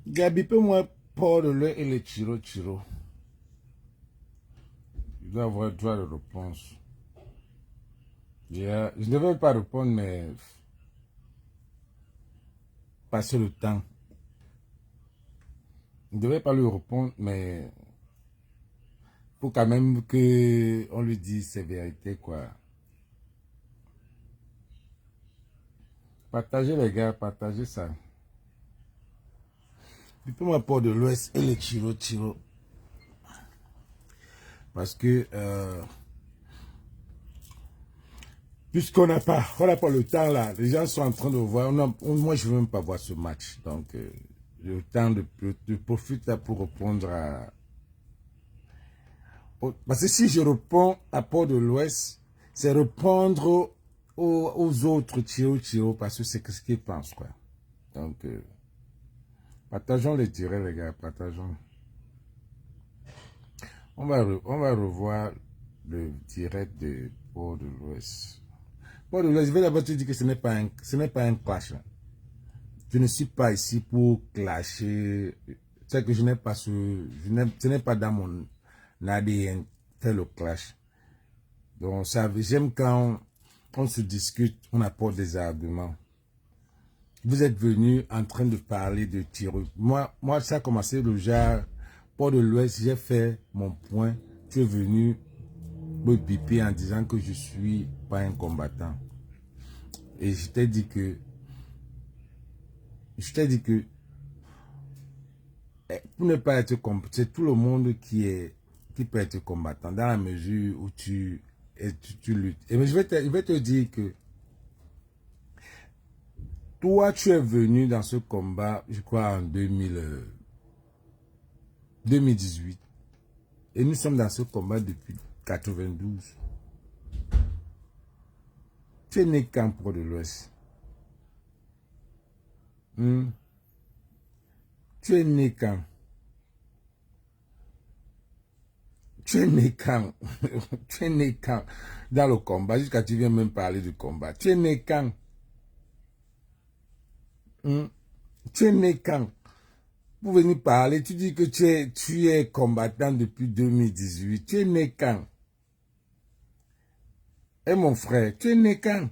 Gabi, peux-moi Paul le et le Chiro. Je dois avoir droit de réponse. Je ne devais pas répondre, mais passer le temps. Je ne devais pas lui répondre, mais faut quand même que on lui dise ses vérités, quoi. Partagez les gars, partagez ça. Peux-moi Paul de l'Ouest et le Chiro. Parce que puisqu'on n'a pas le temps là, les gens sont en train de voir. Moi, je ne veux même pas voir ce match. Donc, j'ai le temps de profiter pour répondre à... Parce que si je réponds à Port de l'Ouest, c'est répondre aux autres Chiro, parce que c'est ce qu'ils pensent, quoi. Donc, partageons les directs, les gars, partageons. On va revoir le direct de Port de l'Ouest. Port de l'Ouest, je vais d'abord te dire que ce n'est pas un clash. Je ne suis pas ici pour clasher. C'est que je n'ai pas ce n'est pas dans mon ADN faire le clash. Donc, j'aime quand on se discute, on apporte des arguments. Vous êtes venu en train de parler de Thierry. Moi, ça a commencé déjà, Port de l'Ouest, j'ai fait mon point. Tu es venu me biper en disant que je suis pas un combattant. Et je t'ai dit que pour ne pas être combattant, c'est tout le monde qui peut être combattant dans la mesure où tu luttes. Et mais je vais te dire que toi, tu es venu dans ce combat, je crois, en 2018. Et nous sommes dans ce combat depuis 92. Tu es né quand, Port de l'Ouest? Tu es né quand? Tu es né quand? Tu es né quand dans le combat? Jusqu'à tu viens même parler du combat. Tu es né quand? Tu es né quand? Pour venir parler, tu dis que tu es combattant depuis 2018. Tu es né quand? Et mon frère, tu es né quand?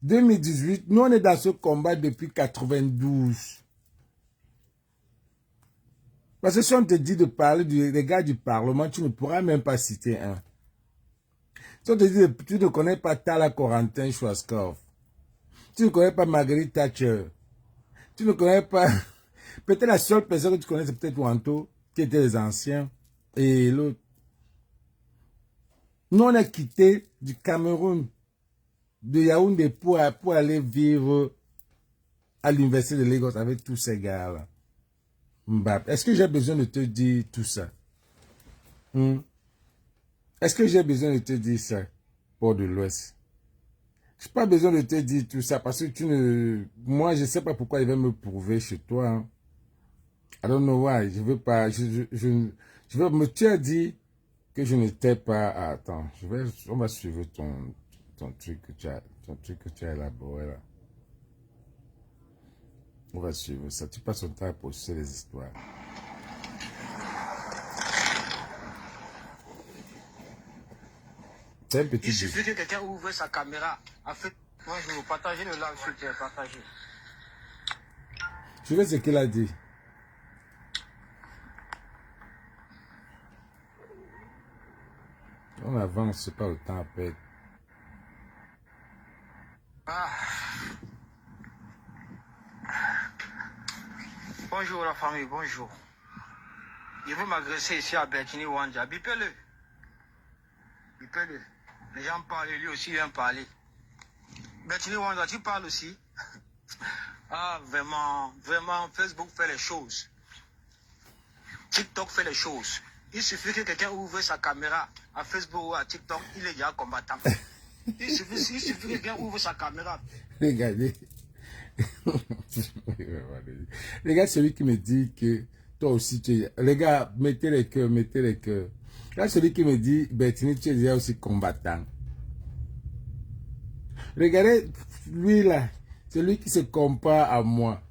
2018, nous on est dans ce combat depuis 92. Parce que si on te dit de parler des gars du Parlement, tu ne pourras même pas citer un. Si on te dit que tu ne connais pas Tala Corentin Schwarzkopf, tu ne connais pas Marguerite Thatcher, tu ne connais pas... Peut-être la seule personne que tu connais, c'est peut-être Wanto, qui était les anciens, et l'autre. Nous, on a quitté du Cameroun, de Yaoundé, pour aller vivre à l'université de Lagos avec tous ces gars-là. Est-ce que j'ai besoin de te dire tout ça? Est-ce que j'ai besoin de te dire ça, Port de l'Ouest? Je n'ai pas besoin de te dire tout ça parce que moi, je ne sais pas pourquoi il va me prouver chez toi. Hein. I don't know why. Je veux pas. Tu as dit que je n'étais pas. Attends, on va suivre ton truc que tu as élaboré là. On va suivre ça. Tu passes ton temps à poster les histoires. Il suffit que quelqu'un ouvre sa caméra. Moi, je vais vous partager le live sur Twitter. Partagez. Tu vois ce qu'il a dit? On avance, c'est pas le temps à perdre. Bonjour la famille, bonjour. Il veut m'agresser ici à Bertini Wanja. Bipez-le. Bipez-le. Les gens parlent, lui aussi vient parler. Bertini Wanja, tu parles aussi? Ah, vraiment, Facebook fait les choses. TikTok fait les choses. Il suffit que quelqu'un ouvre sa caméra à Facebook ou à TikTok, il est déjà combattant. Il suffit que quelqu'un ouvre sa caméra. Regardez. Les gars, celui qui me dit que toi aussi tu es... Les gars, mettez les cœurs. Là, celui qui me dit, Bertini, tu es déjà aussi combattant. Regardez, lui là, c'est lui qui se compare à moi.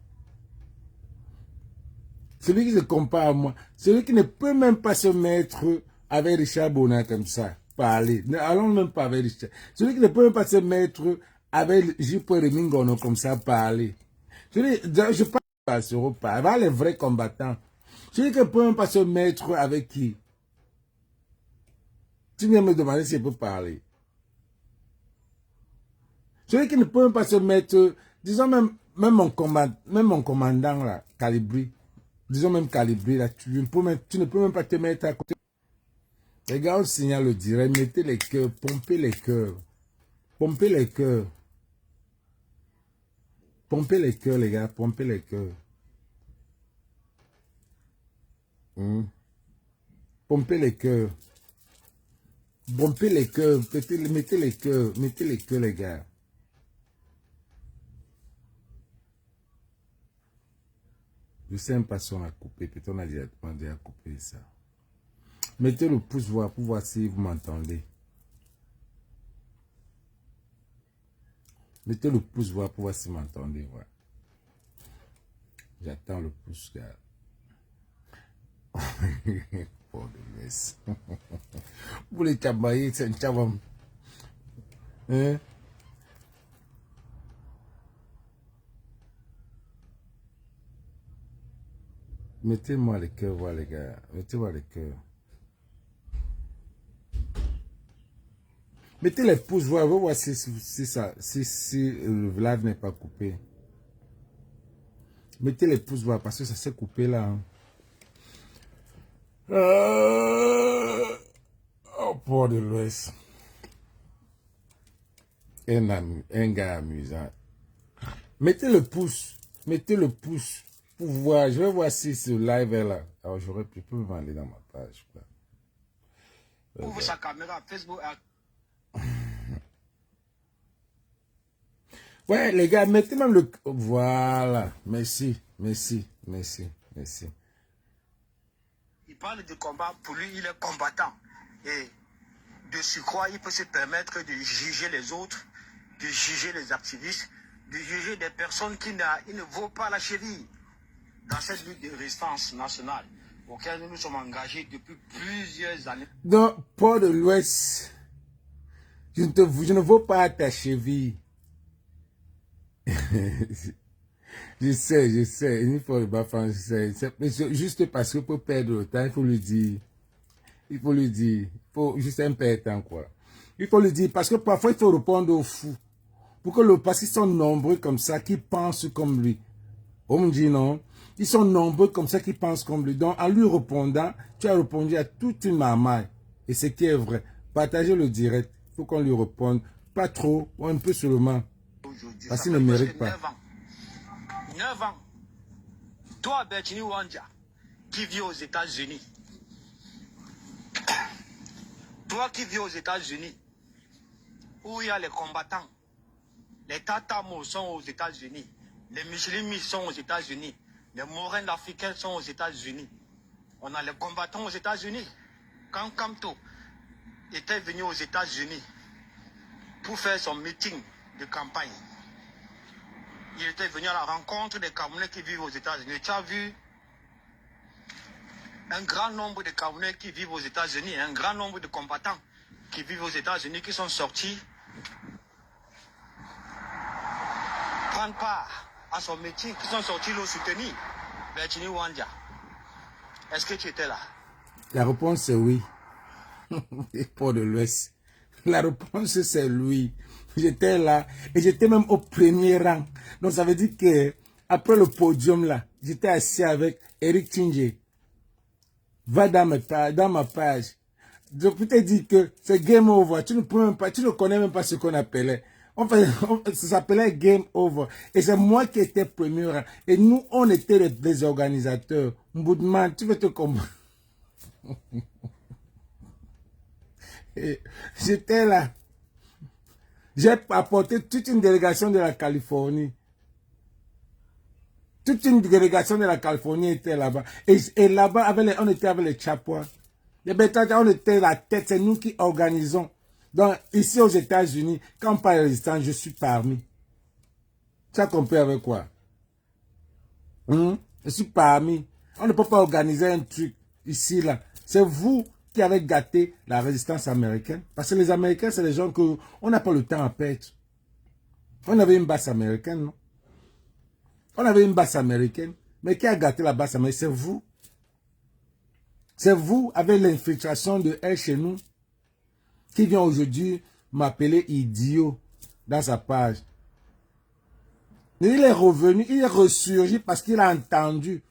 Celui qui se compare à moi. Celui qui ne peut même pas se mettre avec Richard Bona comme ça. Parler. Allons même pas avec Richard. Celui qui ne peut même pas se mettre avec J.P. Remingono comme ça. Parler. Je parle pas sur Europa. Avec les vrais combattants. Celui qui ne peut même pas se mettre avec qui? Tu viens me demander si je peux parler. Celui qui ne peut même pas se mettre, disons même mon commandant là, Calibri, disons même Calibri là, tu ne peux même pas te mettre à côté. Les gars, on signale le direct, mettez les cœurs, pompez les cœurs, pompez les cœurs, pompez les cœurs les gars, pompez les cœurs. Pompez les cœurs. Pompez les cœurs, mettez les cœurs les gars. Je sais même pas si on a coupé, peut-être on a déjà coupé ça. Mettez le pouce voir pour voir si vous m'entendez. Mettez le pouce voir pour voir si vous m'entendez. Ouais. J'attends le pouce, gars. Pour de l'Ouest. Vous les tabayer, c'est un chabam. Hein? Mettez-moi les cœurs, voir les gars. Mettez-moi les cœurs. Mettez les pouces, voir si le live n'est pas coupé. Mettez les pouces, voir, parce que ça s'est coupé là. Hein. Oh, pour de l'Ouest. Un gars amusant. Mettez le pouce pour voir. Je vais voir si ce live est là. Alors, je peux me aller dans ma page. Ouvre sa caméra Facebook. Ouais, les gars, mettez même le... Voilà. Merci. Il parle de combat. Pour lui, il est combattant. Et de surcroît, il peut se permettre de juger les autres, de juger les activistes, de juger des personnes qui ne vaut pas la cheville dans cette lutte de résistance nationale auquel nous nous sommes engagés depuis plusieurs années. Donc, Port de l'Ouest, je ne vaux pas ta cheville. Je sais, il faut le baffer, je sais. Juste parce que pour perdre le temps, il faut lui dire. Il faut juste un peu de temps, quoi. Il faut lui dire, parce que parfois, il faut répondre aux fous. Parce qu'ils sont nombreux comme ça, qui pensent comme lui. On me dit non. Ils sont nombreux comme ça, qui pensent comme lui. Donc, en lui répondant, tu as répondu à toute une marmaille. Et ce qui est vrai. Partagez le direct. Il faut qu'on lui réponde. Pas trop, ou un peu seulement. Parce qu'il ne mérite pas. 9 ans. Toi, Bertini Wanja, qui vis aux États-Unis. Toi qui vis aux États-Unis, où il y a les combattants, les Tatamos sont aux États-Unis, les Musulmans sont aux États-Unis, les Morennes africains sont aux États-Unis. On a les combattants aux États-Unis. Quand Kamto était venu aux États-Unis pour faire son meeting de campagne, il était venu à la rencontre des Camerounais qui vivent aux États-Unis. Tu as vu un grand nombre de Camerounais qui vivent aux États-Unis, un grand nombre de combattants qui vivent aux États-Unis, qui sont sortis prendre part à son meeting, qui sont sortis le soutenir. Bertini Wanja, est-ce que tu étais là? La réponse est oui. Port de l'Ouest. La réponse c'est oui. J'étais là et j'étais même au premier rang. Donc ça veut dire que après le podium là, j'étais assis avec Eric Tingé. Va dans ma page. Je peux te dire que c'est game over. Tu ne connais même pas ce qu'on appelait. Ça s'appelait game over. Et c'est moi qui étais premier rang. Et nous, on était les organisateurs. Mboudman, tu veux te comprendre. J'étais là. J'ai apporté toute une délégation de la Californie. Toute une délégation de la Californie était là-bas. Et là-bas, on était avec les Chapois. Les Bétades, on était la tête. C'est nous qui organisons. Donc, ici aux États-Unis, quand on parle de résistance, je suis parmi. Tu as compris avec quoi? Je suis parmi. On ne peut pas organiser un truc ici, là. C'est vous qui avez gâté la résistance américaine. Parce que les Américains, c'est les gens que on n'a pas le temps à perdre. On avait une base américaine, non? On avait une base américaine. Mais qui a gâté la base américaine? C'est vous. C'est vous, avec l'infiltration de elle chez nous, qui vient aujourd'hui m'appeler idiot dans sa page. Il est revenu, il est ressurgi parce qu'il a entendu.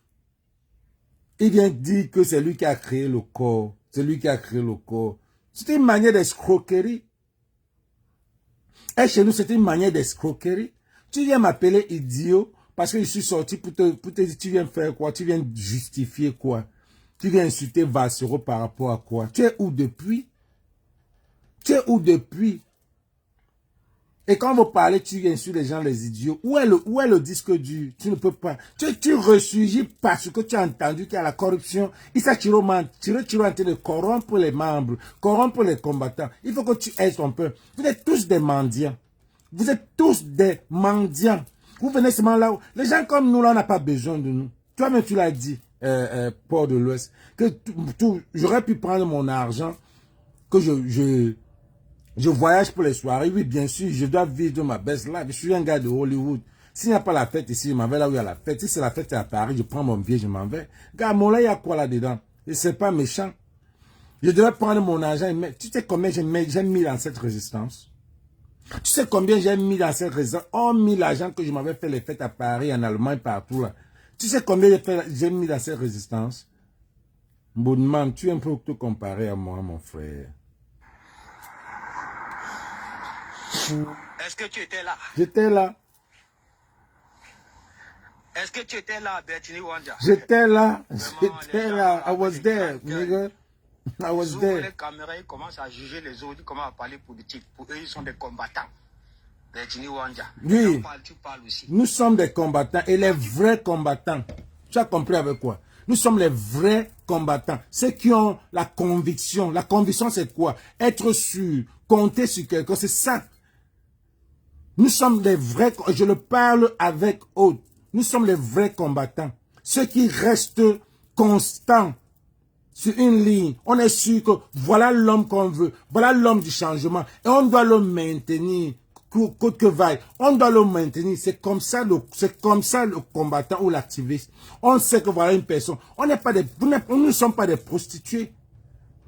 Il vient dire que c'est lui qui a créé le corps. C'est lui qui a créé le corps. C'était une manière d'escroquerie. Et chez nous, c'était une manière d'escroquerie. Tu viens m'appeler idiot parce que je suis sorti pour te dire, tu viens faire quoi? Tu viens justifier quoi? Tu viens insulter Vassero par rapport à quoi? Tu es où depuis? Tu es où depuis? Et quand vous parlez, tu insultes les gens, les idiots. Où est le disque dur? Tu ne peux pas. Tu ressurgis parce que tu as entendu qu'il y a la corruption. Issa Chiro est en train de corrompre les membres, corrompre les combattants. Il faut que tu aides un peu. Vous êtes tous des mendiants. Vous êtes tous des mendiants. Vous venez seulement là où... Les gens comme nous, là, on n'a pas besoin de nous. Toi-même, tu l'as dit, Port de l'Ouest, que j'aurais pu prendre mon argent, que je voyage pour les soirées. Oui, bien sûr, je dois vivre de ma best life. Je suis un gars de Hollywood. S'il n'y a pas la fête ici, je m'en vais là où il y a la fête. Si c'est la fête à Paris, je prends mon billet, je m'en vais. Gars, mon là, il y a quoi là-dedans? Et c'est pas méchant. Je devrais prendre mon argent et mettre... Tu sais combien j'ai mis dans cette résistance? Tu sais combien j'ai mis dans cette résistance? Oh, mis l'argent que je m'avais fait les fêtes à Paris, en Allemagne, partout là. Tu sais combien j'ai mis dans cette résistance? Bonnement, tu es un peu te comparer à moi, mon frère. Est-ce que tu étais là? J'étais là. Est-ce que tu étais là, Bertini Wanja? J'étais là. Vraiment, J'étais les gens là. I avec was des there, grands cœurs. nigga. I was Ils ouvrent there. les caméras, ils commencent à juger les autres, ils commencent à parler politique. Pour eux, ils sont des combattants. Bertini Wanja. Oui. Tu parles aussi. Nous sommes des combattants et les vrais combattants. Tu as compris avec quoi? Nous sommes les vrais combattants. Ceux qui ont la conviction. La conviction, c'est quoi? Être sûr, compter sur quelqu'un, c'est ça. Nous sommes des vrais, je le parle avec autres. Nous sommes les vrais combattants. Ceux qui restent constants sur une ligne. On est sûr que voilà l'homme qu'on veut. Voilà l'homme du changement. Et on doit le maintenir. Coûte que vaille. On doit le maintenir. C'est comme ça le combattant ou l'activiste. On sait que voilà une personne. On n'est pas nous ne sommes pas des prostituées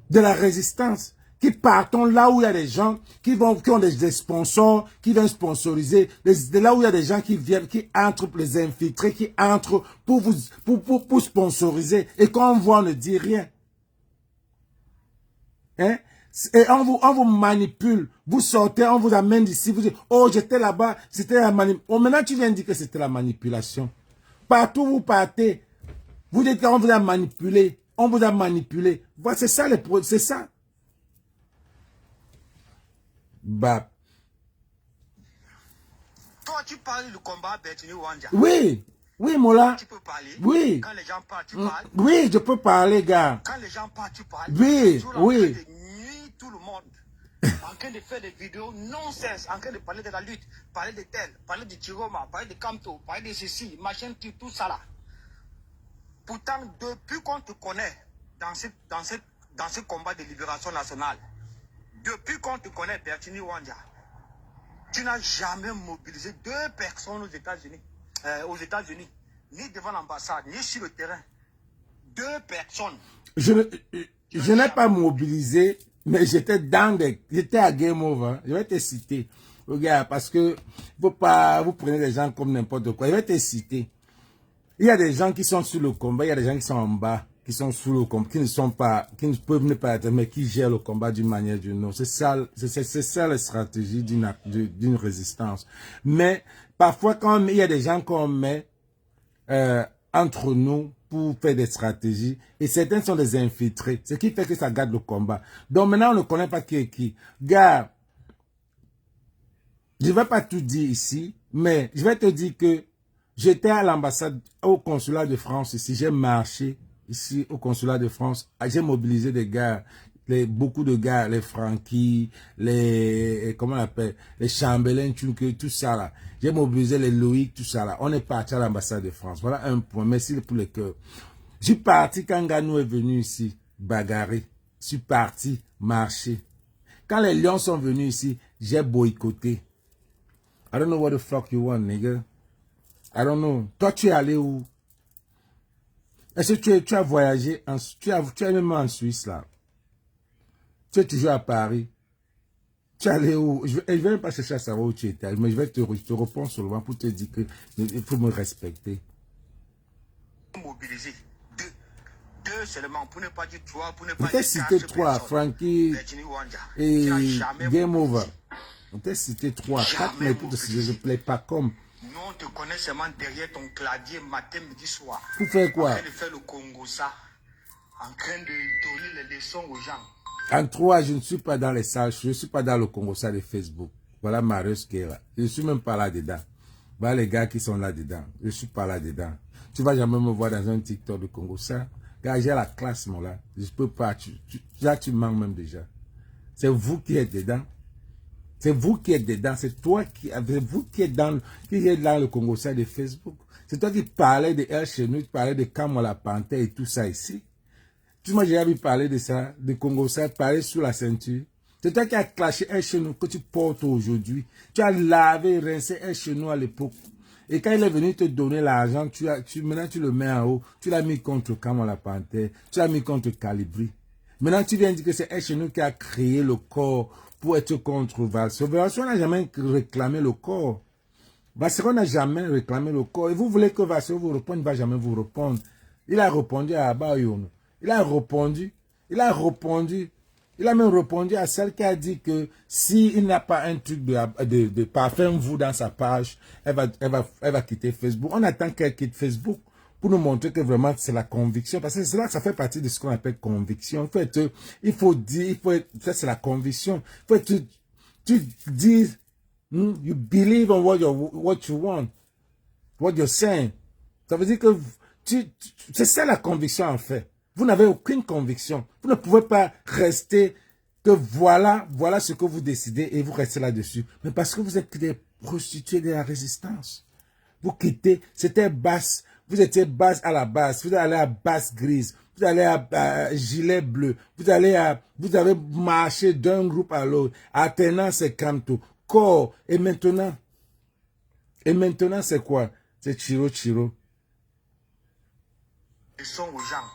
de la résistance. Qui partons là où il y a des gens qui ont des sponsors, qui viennent sponsoriser, de là où il y a des gens qui viennent, qui entrent pour les infiltrer, qui entrent pour sponsoriser. Et quand on voit, on ne dit rien. Hein? Et on vous manipule. Vous sortez, on vous amène d'ici, vous dites, oh, j'étais là-bas, c'était la manipulation. Oh, maintenant, tu viens de dire que c'était la manipulation. Partout où vous partez, vous dites qu'on vous a manipulé. On vous a manipulé. Voilà, c'est ça, c'est ça. Bah. Toi, tu parles du combat Bertini Wanja. Oui. Oui, Mola. Tu peux parler. Oui. Quand les gens parlent, tu parles. Oui, je peux parler, gars. Quand les gens parlent, tu parles. Oui, Tu oui. de nuire tout le monde. En train de faire des vidéos non-cesse, en train de parler de la lutte, parler de tel, parler de Tiroma, parler de Kamto, parler de ceci, machin, tout ça là. Pourtant, depuis qu'on te connaît dans ce combat de libération nationale, depuis qu'on te connaît, Bertini Wanja, tu n'as jamais mobilisé 2 personnes aux États-Unis, ni devant l'ambassade, ni sur le terrain. 2 personnes. Je n'ai pas mobilisé, mais j'étais à Game Over. Je vais te citer. Regarde, parce que faut pas, vous prenez les gens comme n'importe quoi. Je vais te citer. Il y a des gens qui sont sur le combat, il y a des gens qui sont en bas, qui sont sous le combat, qui ne peuvent ne pas être, mais qui gèrent le combat d'une manière ou d'une autre. C'est ça la stratégie d'une résistance. Mais parfois, quand il y a des gens qu'on met entre nous pour faire des stratégies, et certains sont des infiltrés, ce qui fait que ça garde le combat. Donc maintenant, on ne connaît pas qui est qui. Gars, je ne vais pas tout dire ici, mais je vais te dire que j'étais à l'ambassade, au consulat de France ici, j'ai marché ici au consulat de France, j'ai mobilisé des gars, beaucoup de gars, les Francky, comment on appelle, les Chambellan, tout ça là. J'ai mobilisé les Loïc, tout ça là. On est parti à l'ambassade de France. Voilà un point. Merci pour les cœurs. Je suis parti quand Ganou est venu ici, bagarrer. Je suis parti marcher. Quand les lions sont venus ici, j'ai boycotté. I don't know what the fuck you want, nigga. I don't know. Toi, tu es allé où? Est-ce que tu as voyagé, tu es même en Suisse, là? Tu es toujours à Paris? Tu es allé où? Je vais même pas chercher à savoir où tu étais, mais je vais te répondre seulement pour te dire que il faut me respecter. Mobiliser. Deux seulement, pour ne pas dire trois, pour ne On pas t'a dire cité quatre 3, personnes. Frankie Virginie Wanja, qui et n'a jamais Game Over. mobilisé. On t'a cité 3, 4, Jamais mais pour te citer, je ne plais pas comme. Nous, on te connaît seulement derrière ton clavier matin, midi, soir. Pour faire En quoi? train de faire le Congo, ça. En train de donner les leçons aux gens. En 3, je ne suis pas dans les salles, je ne suis pas dans le Congo, ça de Facebook. Voilà Marius qui est là. Je ne suis même pas là-dedans. Voilà les gars qui sont là-dedans. Je ne suis pas là-dedans. Tu ne vas jamais me voir dans un TikTok de Congo. Ça, gars, j'ai la classe, mon là. Je ne peux pas. Là, tu manques même déjà. C'est vous qui êtes dedans. C'est vous qui êtes dedans. C'est toi qui, c'est vous qui êtes dans le Congo, ça de Facebook. C'est toi qui parlais de El Chenou, tu parlais de Kamola Panthère et tout ça ici. Tu m'as déjà vu parler de ça, de Congo, ça, parler sous la ceinture. C'est toi qui as clashé un chenou que tu portes aujourd'hui. Tu as lavé, rincé un chenou à l'époque. Et quand il est venu te donner l'argent, maintenant tu le mets en haut. Tu l'as mis contre Kamola Panthère. Tu l'as mis contre Calibri. Maintenant tu viens dire que c'est un chenou qui a créé le corps pour être contre Valsero. Valsero n'a jamais réclamé le corps. Valsero n'a jamais réclamé le corps. Et vous voulez que Valsero vous réponde, il ne va jamais vous répondre. Il a répondu à Abayono. Il a répondu. Il a même répondu à celle qui a dit que s'il n'a pas un truc de parfum vous dans sa page, elle va quitter Facebook. On attend qu'elle quitte Facebook pour nous montrer que vraiment c'est la conviction. Parce que c'est là que ça fait partie de ce qu'on appelle conviction. En fait, il faut dire, ça c'est la conviction. Il faut que tu dis, you believe in what you want, what you're saying. Ça veut dire que c'est ça la conviction en fait. Vous n'avez aucune conviction. Vous ne pouvez pas rester que voilà ce que vous décidez et vous restez là-dessus. Mais parce que vous êtes des prostituées de la résistance. Vous quittez, c'était basse. Vous étiez basse à la base. Vous allez à basse grise. Vous allez à gilet bleu. Vous avez marché d'un groupe à l'autre. Alternance c'est Kamto. Corps. Et maintenant c'est quoi? C'est Chiro. Ils sont aux gens.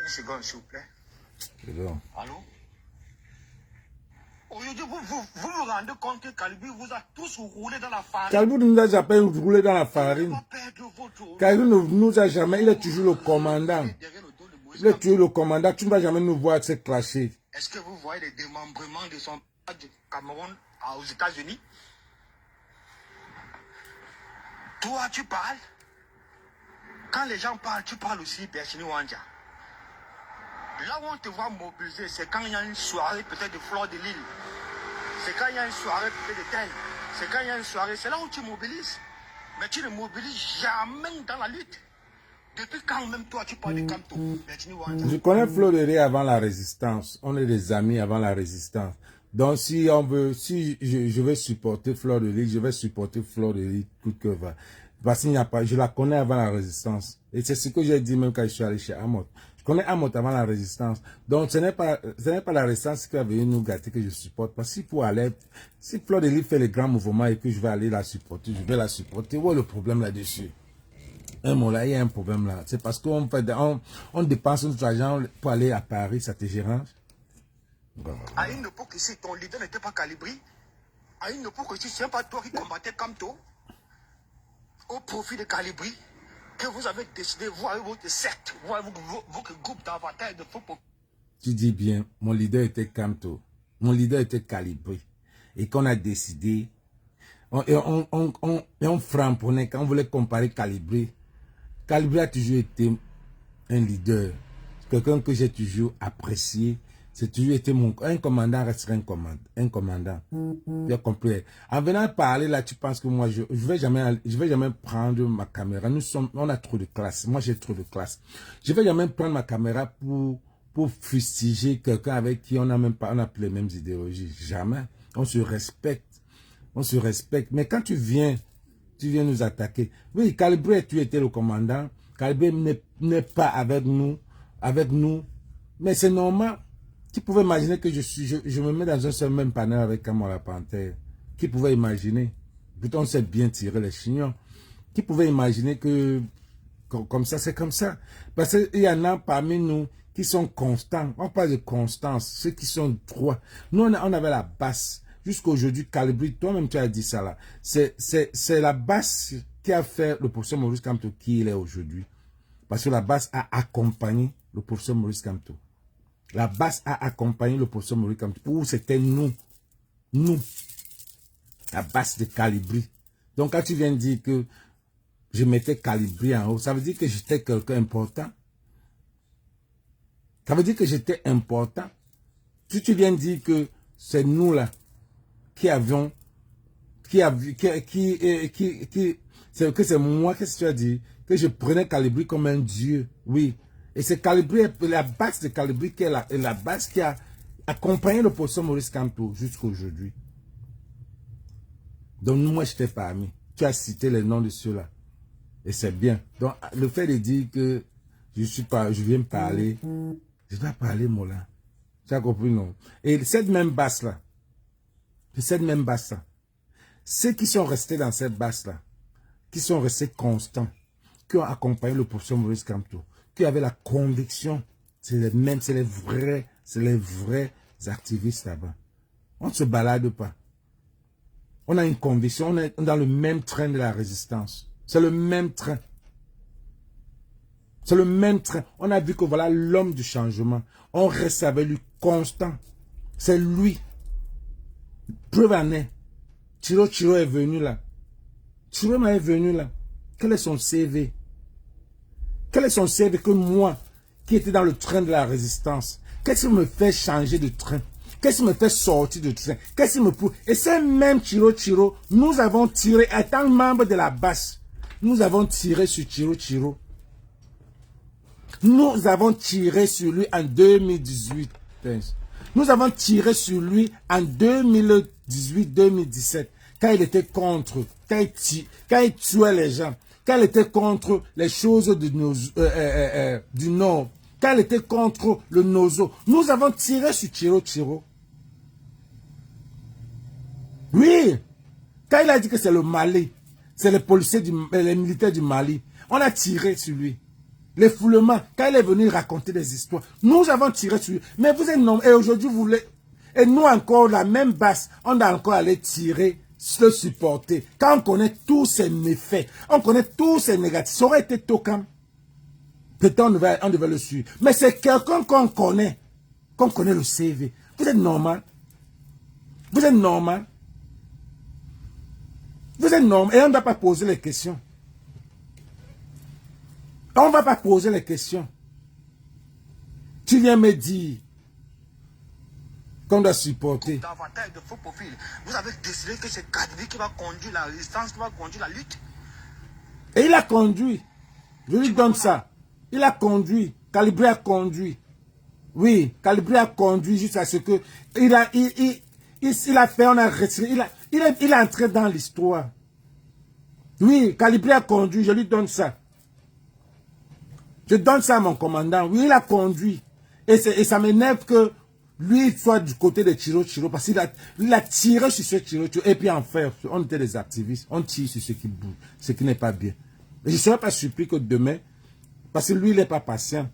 Une seconde, s'il vous plaît. Allô? Aujourd'hui, vous vous rendez compte que Calibri vous a tous roulé dans la farine. Calibri nous a jamais roulé dans la farine. Calibri ne nous a jamais, il est toujours le commandant. Il est toujours le commandant. Tu ne vas jamais nous voir se clasher. Est-ce que vous voyez les démembrements de son du Cameroun aux États-Unis? Toi, tu parles. Quand les gens parlent, tu parles aussi, Virginie Wanja. Là où on te voit mobiliser, c'est quand il y a une soirée peut-être de Fleur de Lille. C'est quand il y a une soirée peut-être de Tel. C'est quand il y a une soirée, c'est là où tu mobilises. Mais tu ne mobilises jamais dans la lutte. Depuis quand même toi tu parles de Kamto, Virginie Wanja? Je connais Fleur de Lille avant la résistance. On est des amis avant la résistance. Donc si je veux supporter Fleur de Lille, je vais supporter Fleur de Lille tout que va. Parce qu'il n'y a pas, je la connais avant la résistance. Et c'est ce que j'ai dit même quand je suis allé chez Amot. Je connais Amot avant la résistance. Donc ce n'est pas la résistance qui va venir nous gâter que je supporte. Parce qu'il faut aller, si Fleur de Lille fait les grands mouvements et que je vais aller la supporter, je vais la supporter. Où est le problème là-dessus? Là, il y a un problème là. C'est parce qu'on dépense notre argent pour aller à Paris, ça te dérange? À une époque ici, ton leader n'était pas Calibri. À une époque ici, c'est pas toi qui combattais Kamto. Au profit de Calibri, que vous avez décidé, vous avec votre secte, vous avec votre groupe d'avatars de football. Tu dis bien, mon leader était Kamto. Mon leader était Calibri. Et qu'on a décidé, on frapponnait, quand on voulait comparer Calibri. Calibri a toujours été un leader. Quelqu'un que j'ai toujours apprécié. C'est toujours été un commandant resterait un commandant. Tu as compris. En venant parler là, tu penses que moi, je vais jamais prendre ma caméra. On a trop de classe. Moi, j'ai trop de classe. Je vais jamais prendre ma caméra pour fustiger quelqu'un avec qui on n'a plus les mêmes idéologies. Jamais. On se respecte. On se respecte. Mais quand tu viens nous attaquer. Oui, Calibri, tu étais le commandant. Calibré n'est pas avec nous. Mais c'est normal. Qui pouvait imaginer que je me mets dans un seul même panel avec Kamala Panthère? Qui pouvait imaginer? Plutôt on sait bien tirer les chignons. Qui pouvait imaginer que comme ça, c'est comme ça? Parce qu'il y en a parmi nous qui sont constants. On parle de constance, ceux qui sont droits. Nous, on avait la basse. Jusqu'à aujourd'hui, Calibri, toi-même tu as dit ça là. C'est la basse qui a fait le professeur Maurice Kamto qui il est aujourd'hui. Parce que la basse a accompagné le professeur Maurice Kamto. La basse a accompagné le professeur Maurice Kamto. Pour c'était nous. Nous. La basse de Calibri. Donc quand tu viens de dire que je mettais Calibri en haut, ça veut dire que j'étais quelqu'un important. Ça veut dire que j'étais important. Si tu viens de dire que c'est nous là qui avions, que c'est moi, qu'est-ce que tu as dit? Que je prenais Calibri comme un dieu. Oui. Et c'est Calibri, la base de Calibri qui est la base qui a accompagné le professeur Maurice Kamto jusqu'à aujourd'hui. Donc moi, je t'ai parmi. Tu as cité les noms de ceux-là. Et c'est bien. Donc le fait de dire que je viens parler, je dois parler, Mola. Tu as compris, non? Et cette même basse-là, ceux qui sont restés dans cette basse-là, qui sont restés constants, qui ont accompagné le professeur Maurice Kamto, qui avaient la conviction, c'est les vrais activistes là-bas. On ne se balade pas. On a une conviction, on est dans le même train de la résistance. C'est le même train. C'est le même train. On a vu que voilà l'homme du changement. On reste avec lui constant. C'est lui. Preuve en est. Chiro est venu là. Chiro est venu là. Quel est son CV? Quel est son CV que moi, qui étais dans le train de la résistance, qu'est-ce qui me fait changer de train? Qu'est-ce qui me fait sortir de train? Qu'est-ce qui me pousse? Et c'est même Chiro, nous avons tiré, étant membre de la base, nous avons tiré sur Chiro. Nous avons tiré sur lui en 2018. Nous avons tiré sur lui en 2018-2017. Quand il était contre, quand il tuait les gens. Quand il était contre les choses du Nord. Quand il était contre le Nozo. Nous avons tiré sur Chiro. Oui. Quand il a dit que c'est le Mali. C'est les policiers, les militaires du Mali. On a tiré sur lui. Les foulements, quand il est venu raconter des histoires, nous avons tiré sur lui. Mais vous êtes non. Et aujourd'hui, vous voulez. Et nous encore, la même base, on a encore allé tirer, le supporter. Quand on connaît tous ses méfaits, on connaît tous ses négatifs. Ça aurait été Tokam. Peut-être on devait le suivre. Mais c'est quelqu'un qu'on connaît le CV. Vous êtes normal. Vous êtes normal. Vous êtes normal. Et on ne va pas poser les questions. On ne va pas poser les questions. Tu viens me dire qu'on doit supporter. Davantage de faux profils. Vous avez décidé que c'est Calibri qui va conduire la résistance, qui va conduire la lutte. Et il a conduit. Je lui donne ça. Il a conduit. Calibri a conduit. Oui, Calibri a conduit jusqu'à ce que il a fait, on a retiré. Il est entré dans l'histoire. Oui, Calibri a conduit. Je lui donne ça. Je donne ça à mon commandant. Oui, il a conduit. Et ça m'énerve que lui soit du côté de Chiro parce qu'il a tiré sur ce Chiro. Et puis en fait, on était des activistes. On tire sur ce qui bouge, ce qui n'est pas bien. Et je ne serais pas surpris que demain, parce que lui, il n'est pas patient.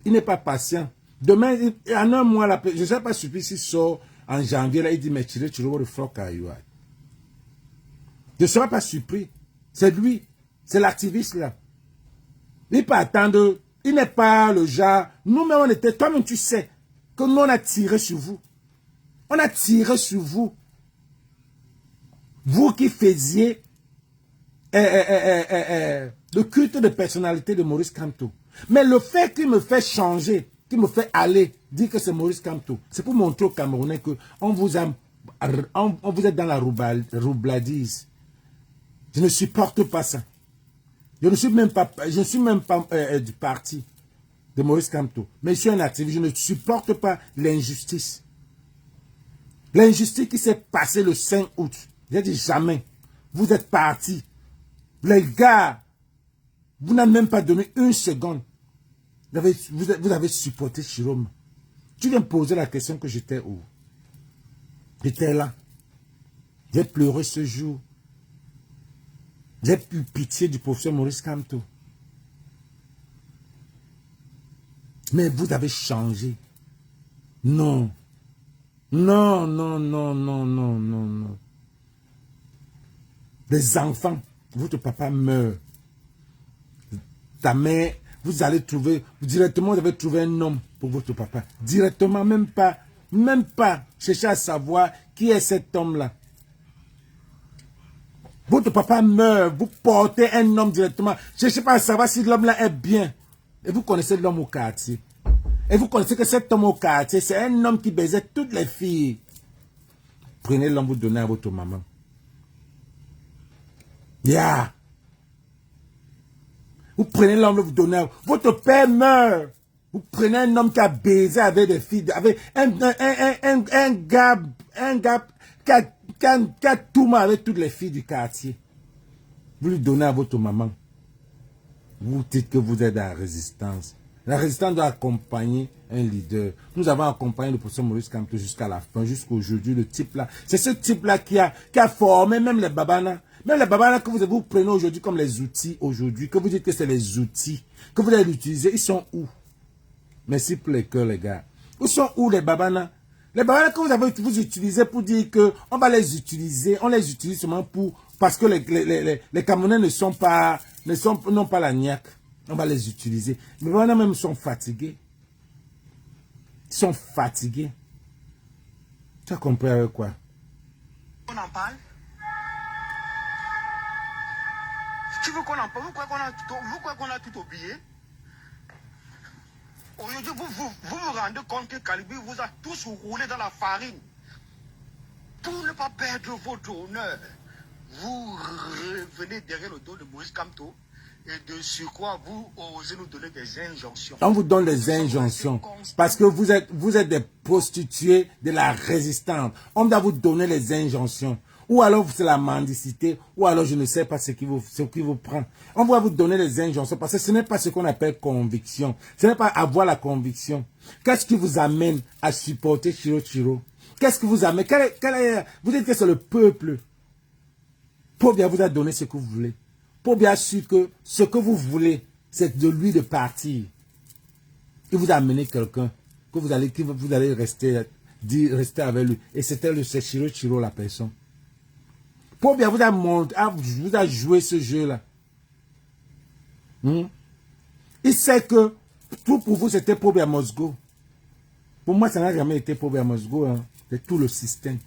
Il n'est pas patient. Demain, en un mois, je ne serais pas surpris s'il sort en janvier, là, il dit, mais Chiro, what the fuck are you at? Je ne serais pas surpris. C'est lui. C'est l'activiste là. Il peut attendre, il n'est pas le genre, nous-mêmes on était, toi-même tu sais, que nous on a tiré sur vous. On a tiré sur vous. Vous qui faisiez le culte de personnalité de Maurice Kamto. Mais le fait qu'il me fait changer, qu'il me fait aller, dire que c'est Maurice Kamto, c'est pour montrer aux Camerounais qu'on vous a, on vous êtes dans la roubladise. Je ne supporte pas ça. Je ne suis même pas du parti de Maurice Kamto. Mais je suis un activiste. Je ne supporte pas l'injustice. L'injustice qui s'est passée le 5 août. J'ai dit jamais. Vous êtes partis. Les gars, Vous n'avez même pas donné une seconde. Vous avez supporté Chiroma. Tu viens me poser la question que j'étais où? J'étais là. J'ai pleuré ce jour. J'ai eu pitié du professeur Maurice Kamto. Mais vous avez changé. Non. Non, non, non, non, non, non, non. Des enfants, votre papa meurt. Ta mère, vous allez trouver, directement vous avez trouvé un homme pour votre papa. Directement, même pas chercher à savoir qui est cet homme-là. Votre papa meurt, vous portez un homme directement. Cherchez pas à savoir si l'homme-là est bien. Et vous connaissez l'homme au quartier. Et vous connaissez que cet homme au quartier, c'est un homme qui baisait toutes les filles. Prenez l'homme, vous donnez à votre maman. Yeah. Vous prenez l'homme, vous donnez à... Votre père meurt. Vous prenez un homme qui a baisé avec des filles, avec un gars qui a tout mal avec toutes les filles du quartier. Vous lui donnez à votre maman. Vous dites que vous êtes dans la résistance. La résistance doit accompagner un leader. Nous avons accompagné le professeur Maurice Kamto jusqu'à la fin, jusqu'aujourd'hui. Le type là, c'est ce type-là qui a formé même les babanas. Même les babanas que vous prenez aujourd'hui comme les outils aujourd'hui, que vous dites que c'est les outils, que vous allez utiliser, ils sont où? Merci pour les cœurs, les gars. Où sont où les babanas? Les babanas que vous utilisez pour dire que on va les utiliser, on les utilise seulement parce que les Camerounais n'ont pas la niaque. On va les utiliser. Mais les babanas même sont fatigués. Ils sont fatigués. Tu as compris avec quoi? On en parle. Tu veux qu'on en parle? Vous croyez qu'on a tout oublié? Aujourd'hui, vous vous rendez compte que Calibi vous a tous roulé dans la farine. Pour ne pas perdre votre honneur, vous revenez derrière le dos de Maurice Kamto et de surcroît, vous osez nous donner des injonctions. On vous donne des injonctions parce que vous êtes des prostituées de la résistance. On doit vous donner les injonctions. Ou alors c'est la mendicité, ou alors je ne sais pas ce qui vous prend. On va vous donner les injonctions parce que ce n'est pas ce qu'on appelle conviction. Ce n'est pas avoir la conviction. Qu'est-ce qui vous amène à supporter Chiro? Qu'est-ce qui vous amène? Vous dites que c'est le peuple. Pobia vous a donné ce que vous voulez. Pobia a su que ce que vous voulez, c'est de lui de partir. Il vous a amené quelqu'un que vous allez rester avec lui. Et c'était Chiro la personne. Pobia vous a joué ce jeu-là. Il sait que tout pour vous, c'était Pobia Mosgo. Pour moi, ça n'a jamais été Pobia Mosgo. Hein. C'est tout le système.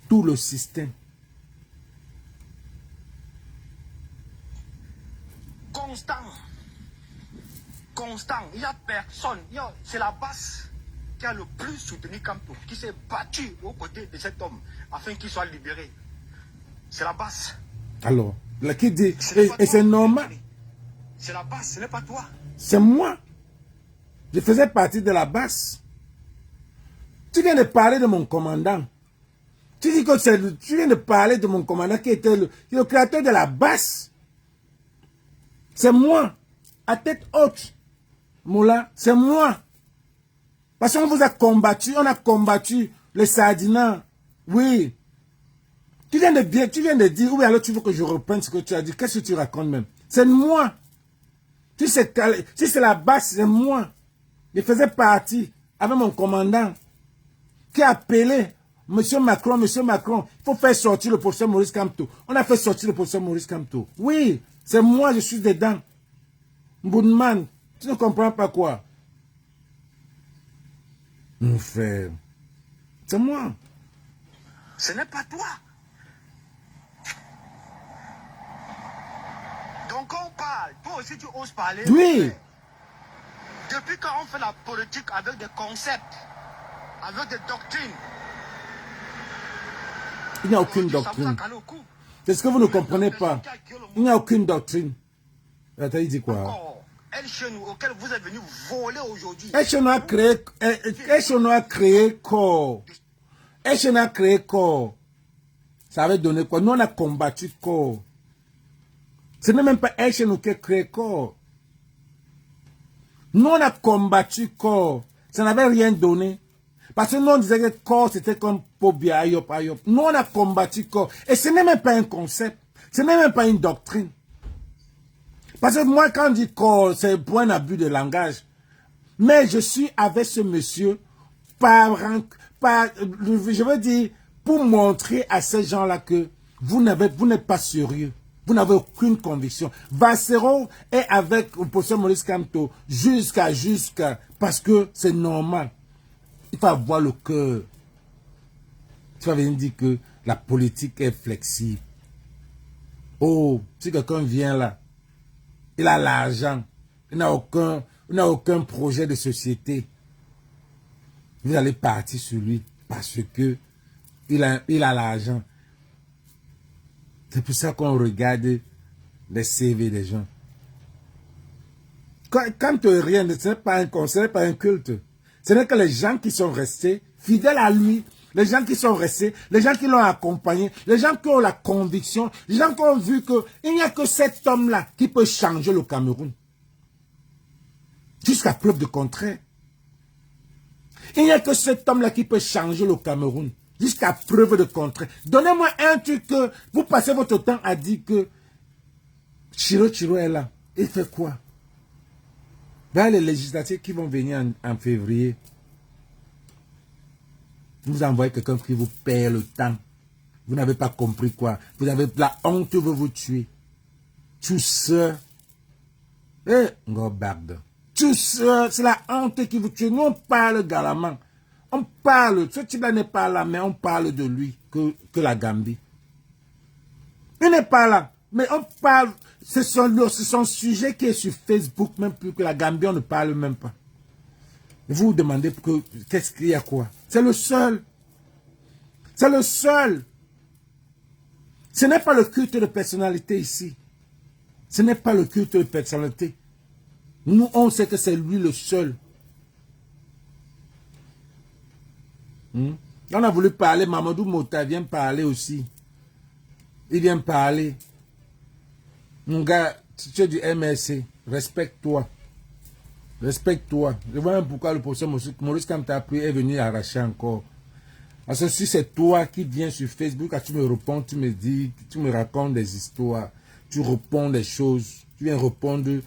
Tout le système. Constant. Il n'y a personne. C'est la base qui a le plus soutenu Kamto, qui s'est battu aux côtés de cet homme afin qu'il soit libéré. C'est la base. Alors, là qui dit, et c'est normal. C'est la base, ce n'est pas toi. C'est moi. Je faisais partie de la base. Tu viens de parler de mon commandant. Tu dis que tu viens de parler de mon commandant qui était le créateur de la base. C'est moi. À tête haute. Moula, c'est moi. Parce qu'on vous a combattu, on a combattu les Sardinans. Oui. Tu viens de dire, oui, alors tu veux que je reprenne ce que tu as dit. Qu'est-ce que tu racontes même? C'est moi. Si c'est la base, c'est moi. Je faisais partie avec mon commandant qui a appelé Monsieur Macron, il faut faire sortir le professeur Maurice Kamto. On a fait sortir le professeur Maurice Kamto. Oui, c'est moi, je suis dedans. Mboudman, tu ne comprends pas quoi? Mon frère, c'est moi. Ce n'est pas toi. Donc on parle, toi aussi tu oses parler. Oui. Depuis quand on fait la politique avec des concepts, avec des doctrines. Il n'y a aucune doctrine. C'est ce que vous ne comprenez pas. Il n'y a aucune doctrine. Attends, il dit quoi? El Chenou auquel vous êtes venu voler aujourd'hui. El Chenou a créé corps. El Chenou a créé corps. Ça avait donné quoi? Nous on a combattu corps. Ce n'est même pas elle chez nous qui a créé corps. Nous, on a combattu corps. Ça n'avait rien donné. Parce que nous, on disait que corps, c'était comme Pobia, Ayop, Ayop. Nous, on a combattu corps. Et ce n'est même pas un concept. Ce n'est même pas une doctrine. Parce que moi, quand je dis corps, c'est pour un abus de langage. Mais je suis avec ce monsieur je veux dire, pour montrer à ces gens-là que vous n'êtes pas sérieux. Vous n'avez aucune conviction. Vassero est avec le professeur Maurice Kamto jusqu'à, parce que c'est normal. Il faut avoir le cœur. Tu vas venir dire que la politique est flexible. Oh, si quelqu'un vient là, il a l'argent, il n'a aucun projet de société. Vous allez partir sur lui parce que il a l'argent. C'est pour ça qu'on regarde les CV des gens. Quand rien, ce n'est pas un conseil, pas un culte. Ce n'est que les gens qui sont restés fidèles à lui, les gens qui sont restés, les gens qui l'ont accompagné, les gens qui ont la conviction, les gens qui ont vu qu'il n'y a que cet homme-là qui peut changer le Cameroun. Jusqu'à preuve de contraire. Il n'y a que cet homme-là qui peut changer le Cameroun. Jusqu'à preuve de contraire. Donnez-moi un truc que vous passez votre temps à dire que Chiro est là. Il fait quoi? Dans les législatives qui vont venir en février, vous envoyez quelqu'un qui vous perd le temps. Vous n'avez pas compris quoi. Vous avez la honte veut vous tuer. Tout ça. Tout ça, c'est la honte qui vous tue. Nous, on parle galamment. On parle, ce type-là n'est pas là, mais on parle de lui que la Gambie. Il n'est pas là, mais on parle, c'est son sujet qui est sur Facebook, même plus que la Gambie, on ne parle même pas. Vous vous demandez qu'est-ce qu'il y a quoi? C'est le seul. C'est le seul. Ce n'est pas le culte de personnalité ici. Ce n'est pas le culte de personnalité. Nous, on sait que c'est lui le seul. On a voulu parler, Mamadou Mota vient parler aussi. Il vient parler. Mon gars, tu es du MSC, respecte-toi. Respecte-toi. Je vois même pourquoi le professeur Maurice Kamto est venu arracher encore. Parce que si c'est toi qui viens sur Facebook, quand tu me réponds, tu me dis, tu me racontes des histoires, tu réponds des choses, tu viens répondre,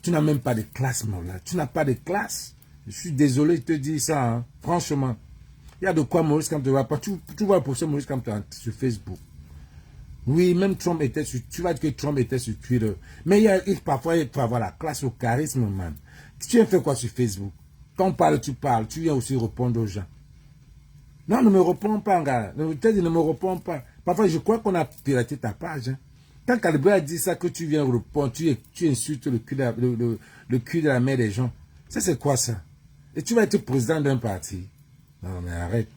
tu n'as même pas de classe, mon là. Tu n'as pas de classe. Je suis désolé de te dire ça, hein. Franchement. Il y a de quoi Maurice Kamto va pas. Tu vois le professeur Maurice Kamto sur Facebook. Oui, même Trump était sur, tu vas dire que Trump était sur Twitter. Mais parfois, il faut avoir la classe, le charisme, man. Tu viens faire quoi sur Facebook? Quand on parle, tu parles. Tu viens aussi répondre aux gens. Non, ne me réponds pas, gars. Ne me réponds pas. Parfois, je crois qu'on a piraté ta page. Hein. Quand Calibri a dit ça, que tu viens répondre, tu insultes le cul de la mère des gens. Ça, c'est quoi ça? Et tu vas être président d'un parti. Non, mais arrête.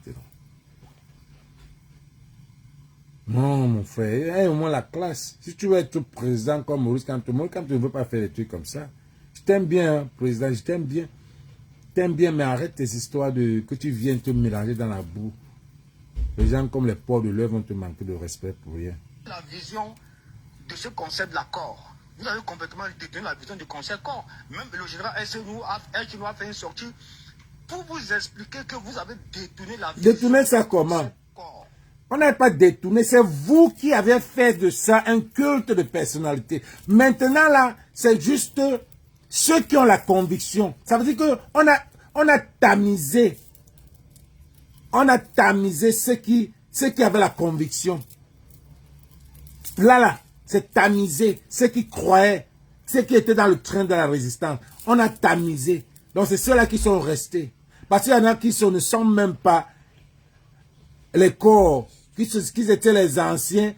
Non, mon frère, aie au moins la classe. Si tu veux être président comme Maurice Kamto ne veut pas faire des trucs comme ça. Je t'aime bien, hein, président, je t'aime bien. T'aimes bien, mais arrête tes histoires que tu viens te mélanger dans la boue. Les gens comme les porcs de l'œuvre vont te manquer de respect pour rien. La vision de ce concept de l'accord. Vous avez complètement détenu la vision du concept corps. Même le général SNU a fait une sortie pour vous expliquer que vous avez détourné la vision. Détourner ça comment? On n'a pas détourné, c'est vous qui avez fait de ça un culte de personnalité. Maintenant là, c'est juste ceux qui ont la conviction. Ça veut dire qu'on a tamisé. On a tamisé ceux qui avaient la conviction. Là, c'est tamisé ceux qui croyaient, ceux qui étaient dans le train de la résistance. On a tamisé. Donc c'est ceux-là qui sont restés. Parce qu'il y en a qui ne sont même pas les corps, qui étaient les anciens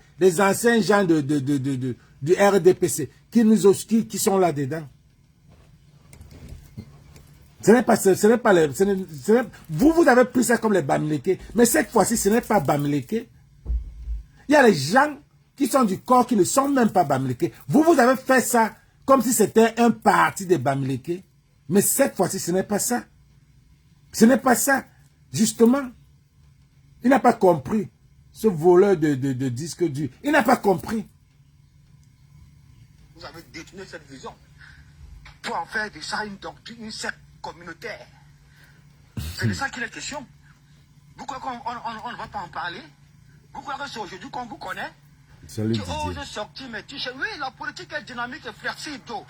gens du RDPC, qui sont là-dedans. Vous avez pris ça comme les Bamileke, mais cette fois-ci, ce n'est pas Bamileke. Il y a les gens qui sont du corps qui ne sont même pas Bamileke. Vous avez fait ça comme si c'était un parti des Bamileke, mais cette fois-ci, ce n'est pas ça. Ce n'est pas ça. Justement, il n'a pas compris. Ce voleur de disques durs, il n'a pas compris. vous avez détourné cette vision pour en faire de ça une doctrine, une secte communautaire. C'est de ça qu'il est question. Vous croyez qu'on ne va pas en parler? Vous croyez que c'est aujourd'hui qu'on vous connaît? Salut, Tu Didier. oses sortir, mais tu sais, oui, la politique est dynamique et flexible. Donc.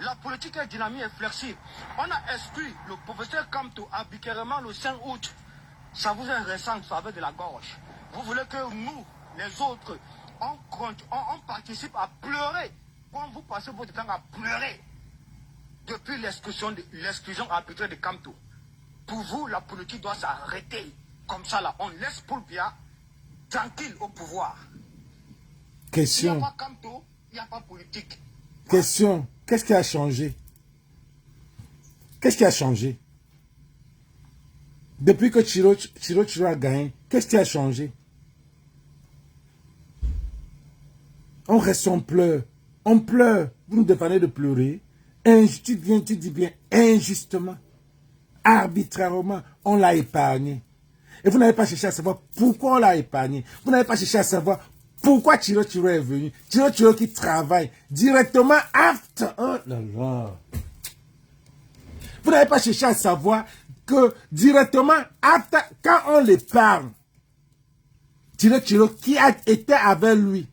La politique est dynamique et flexible. On a exclu le professeur Kamto arbitrairement le 5 août. Ça vous est récent avec de la gorge. Vous voulez que nous, les autres, on participe à pleurer. Quand vous passez votre temps à pleurer depuis l'exclusion arbitraire de Kamto. Pour vous, la politique doit s'arrêter. Comme ça, là, on laisse Paul Biya tranquille au pouvoir. Question. Il n'y a pas Kamto, il n'y a pas politique. Question. Qu'est-ce qui a changé? Qu'est-ce qui a changé? Depuis que Chiro a gagné, qu'est-ce qui a changé? On reste, on pleure. On pleure. Vous nous demandez de pleurer. Tu dis bien, injustement, arbitrairement, on l'a épargné. Et vous n'avez pas cherché à savoir pourquoi on l'a épargné. Vous n'avez pas cherché à savoir pourquoi Chiro est venu. Chiro qui travaille directement after. Oh là là. Vous n'avez pas cherché à savoir que directement after, quand on l'épargne, Chiro qui a été avec lui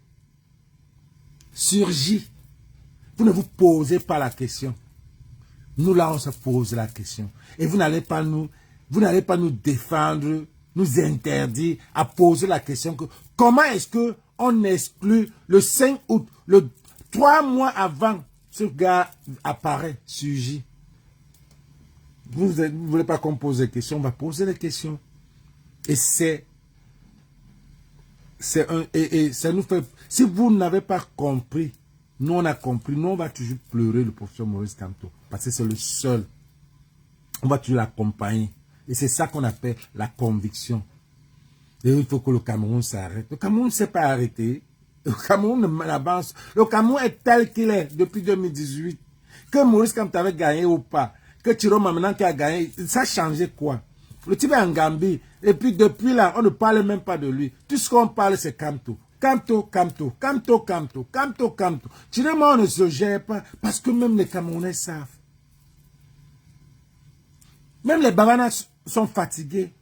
surgit. Vous ne vous posez pas la question. Nous là, on se pose la question. Et vous n'allez pas nous défendre, nous interdire à poser la question que comment est-ce que on exclut le 5 août, 3 mois avant, ce gars apparaît, surgit. Vous ne voulez pas qu'on pose des questions, on va poser des questions. Et ça nous fait, si vous n'avez pas compris, nous on a compris, nous on va toujours pleurer le professeur Maurice Kamto, parce que c'est le seul. On va toujours l'accompagner. Et c'est ça qu'on appelle la conviction. Et il faut que le Cameroun s'arrête. Le Cameroun ne s'est pas arrêté. Le Cameroun avance. Le Cameroun est tel qu'il est depuis 2018. Que Maurice Kamto avait gagné ou pas. Que Chiroma maintenant qui a gagné. Ça a changé quoi? Le type est en Gambie. Et puis depuis là, on ne parle même pas de lui. Tout ce qu'on parle, c'est Kamto. Kamto. Chiroma, on ne se gère pas. Parce que même les Camerounais savent. Même les Bavanas sont fatigués.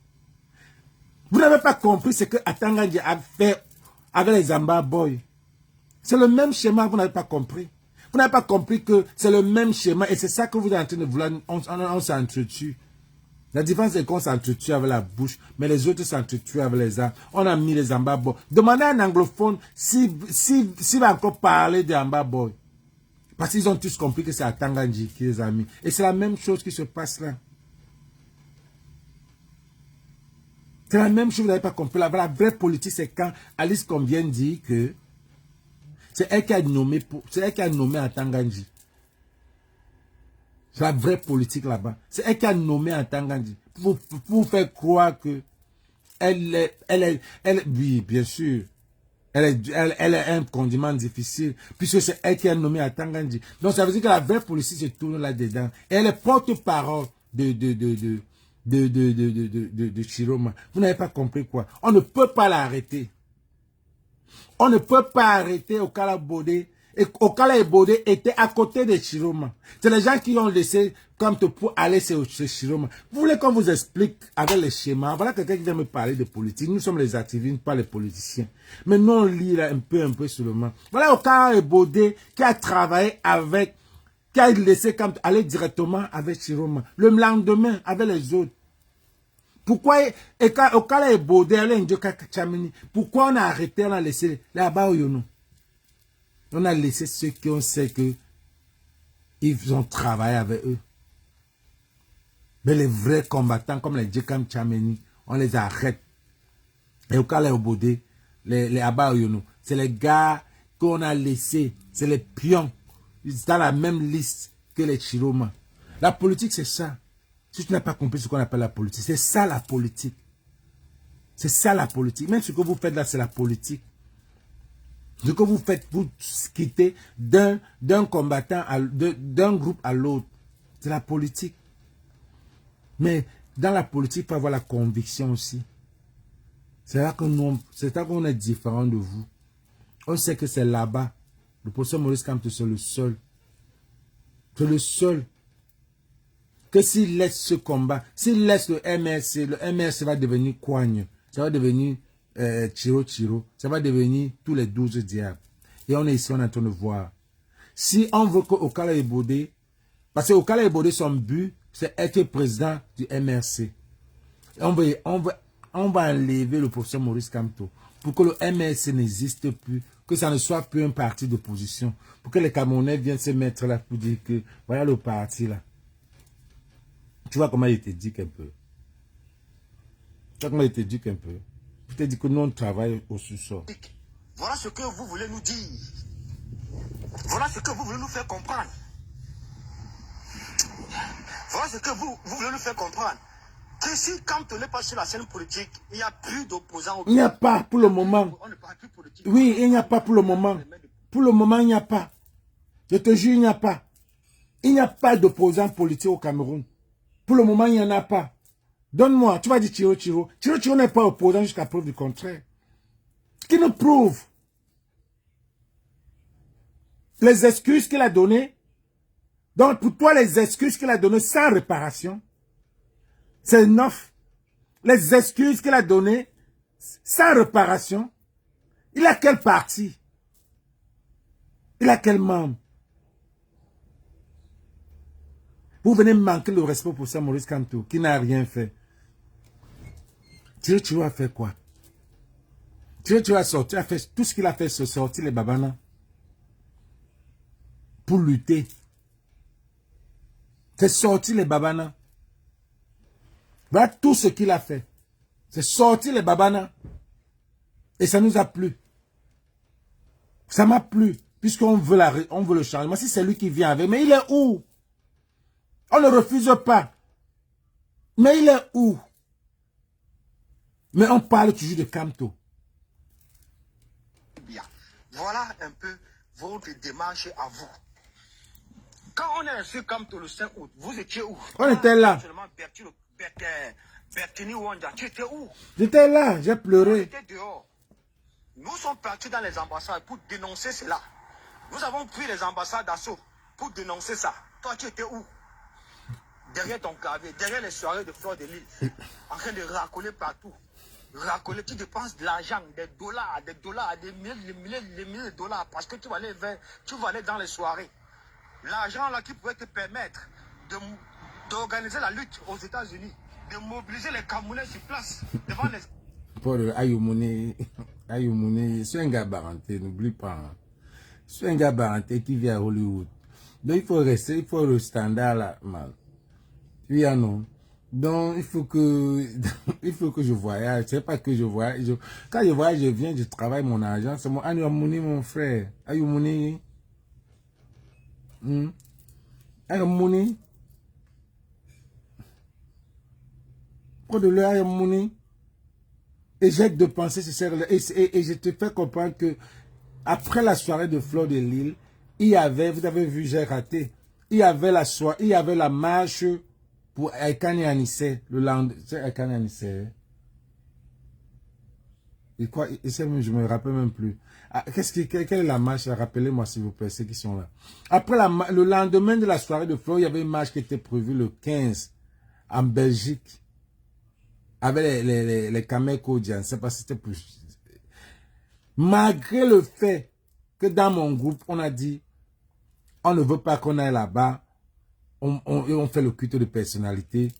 Vous n'avez pas compris ce que Atangandji a fait avec les Zamba Boys. C'est le même schéma, vous n'avez pas compris. Vous n'avez pas compris que c'est le même schéma et c'est ça que vous êtes en train de vouloir. On s'entretue. La différence est qu'on s'entretue avec la bouche, mais les autres s'entretuent avec les armes. On a mis les Zamba Boys. Demandez à un anglophone s'il va encore parler des Zamba Boys. Parce qu'ils ont tous compris que c'est Atangandji qui les a mis. Et c'est la même chose qui se passe là. C'est la même chose, vous n'avez pas compris. La vraie politique, c'est quand Alice Combien dit que c'est elle qui a nommé Atangandji. C'est la vraie politique là-bas. C'est elle qui a nommé Atangandji. Pour vous faire croire que oui, bien sûr. Elle est un condiment difficile, puisque c'est elle qui a nommé Atangandji. Donc ça veut dire que la vraie politique se tourne là-dedans. Et elle est porte-parole de Chiroma. Vous n'avez pas compris quoi. On ne peut pas l'arrêter. On ne peut pas arrêter Okala Bodé. Et Okala et Bodé étaient à côté de Chiroma. C'est les gens qui ont laissé comme pour aller chez Chiroma. Vous voulez qu'on vous explique avec les schémas? Voilà quelqu'un qui vient me parler de politique. Nous sommes les activistes, pas les politiciens. Mais nous on lit là un peu seulement. Voilà Okala et Bodé qui a travaillé avec, qui a laissé comme aller directement avec Chiroma. Le lendemain, avec les autres. Pourquoi, Okala et Bodé, pourquoi on a arrêté, on a laissé là-bas au Yono? On a laissé ceux qui ont sait que ils ont travaillé avec eux. Mais les vrais combattants, comme les Djekam Tchameni, on les arrête. Et Okala et Bodé, les Aba au Yono, c'est les gars qu'on a laissés, c'est les pions. Ils sont dans la même liste que les Chiroma. La politique, c'est ça. Si tu n'as pas compris ce qu'on appelle la politique, c'est ça la politique. C'est ça la politique. Même ce que vous faites là, c'est la politique. Ce que vous faites, vous quittez d'un combattant, d'un groupe à l'autre. C'est la politique. Mais dans la politique, il faut avoir la conviction aussi. C'est là qu'on est différent de vous. On sait que c'est là-bas Le professeur Maurice Kamto, c'est le seul. C'est le seul. Que s'il laisse ce combat, s'il laisse le MRC va devenir coigne. Ça va devenir Chiro. Ça va devenir tous les 12 diables. Et on est ici, on est en train de voir. Si on veut que Okala Ebode, parce que Okala Ebode, son but, c'est être président du MRC. On va enlever le professeur Maurice Kamto pour que le MRC n'existe plus, que ça ne soit plus un parti d'opposition, pour que les Camerounais viennent se mettre là pour dire que voilà le parti là. Tu vois comment il te dit un peu. Tu vois comment il te dit un peu. Il te dit que nous on travaille au sous-sol. Voilà ce que vous voulez nous dire. Voilà ce que vous voulez nous faire comprendre. Voilà ce que vous voulez nous faire comprendre. Que si quand on n'est pas sur la scène politique, il n'y a plus d'opposants. Il n'y a pas pour le moment. On ne parle plus politique. Oui, il n'y a pas pour le moment. Pour le moment, il n'y a pas. Je te jure, il n'y a pas. Il n'y a pas d'opposants politiques au Cameroun. Pour le moment, il n'y en a pas. Donne-moi, tu vas dire Chiro. Chiro n'est pas opposant jusqu'à preuve du contraire. Qui nous prouve les excuses qu'il a données. Donc, pour toi, les excuses qu'il a données sans réparation, c'est 9. Les excuses qu'il a données sans réparation, il a quel parti? Il a quel membre? Vous venez manquer le respect pour ça, Maurice Kamto, qui n'a rien fait. Chiro a fait quoi? Chiro a sorti, a fait tout ce qu'il a fait, c'est sortir les babanas pour lutter. C'est sortir les babanas. Voilà tout ce qu'il a fait. C'est sortir les babanas. Et ça nous a plu. Ça m'a plu. Puisqu'on veut, on veut le changement. Si c'est lui qui vient avec. Mais il est où? On ne refuse pas. Mais il est où? Mais on parle toujours de Kamto. Bien. Voilà un peu votre démarche à vous. Quand on est reçu Kamto le 5 août, vous étiez où? On était là. Bertini Wanda, tu étais où? J'étais là, j'ai pleuré. J'étais dehors. Nous sommes partis dans les ambassades pour dénoncer cela. Nous avons pris les ambassades d'assaut pour dénoncer ça. Toi, tu étais où? Derrière ton clavier, derrière les soirées de Fleur de Lille, en train de racoler partout. Racoler, tu dépenses de l'argent, des dollars, des milliers de dollars, parce que tu vas aller dans les soirées. L'argent là qui pourrait te permettre d'organiser la lutte aux États-Unis, de mobiliser les Camerounais sur place devant les... Paul Ayoumouné, c'est un gars baranté, n'oublie pas. Hein. C'est un gars baranté qui vit à Hollywood. Donc il faut rester, il faut le standard là, man. Oui, ah non. Donc il faut que je voyage. C'est pas que je voyage. Quand je voyage, je viens, je travaille mon argent. C'est mon Ayoumouné, mon frère. Ayoumouné. Ayoumouné. Quoi de l'heure Ayoumouné? Et j'ai de penser, et je te fais comprendre que après la soirée de Fleur de Lille, il y avait, vous avez vu, j'ai raté, il y avait la soirée, il y avait la marche pour Ekani Anissé, le lendemain, c'est Ekani Anissé. Et quoi, je me rappelle même plus. Ah, quelle est la marche? Rappelez-moi s'il vous plaît, ceux qui sont là. Après le lendemain de la soirée de Fleur, il y avait une marche qui était prévue le 15 en Belgique. Avec les Kamekodians, c'est parce que c'était plus. Malgré le fait que dans mon groupe, on a dit, on ne veut pas qu'on aille là-bas, on fait le culte de personnalité.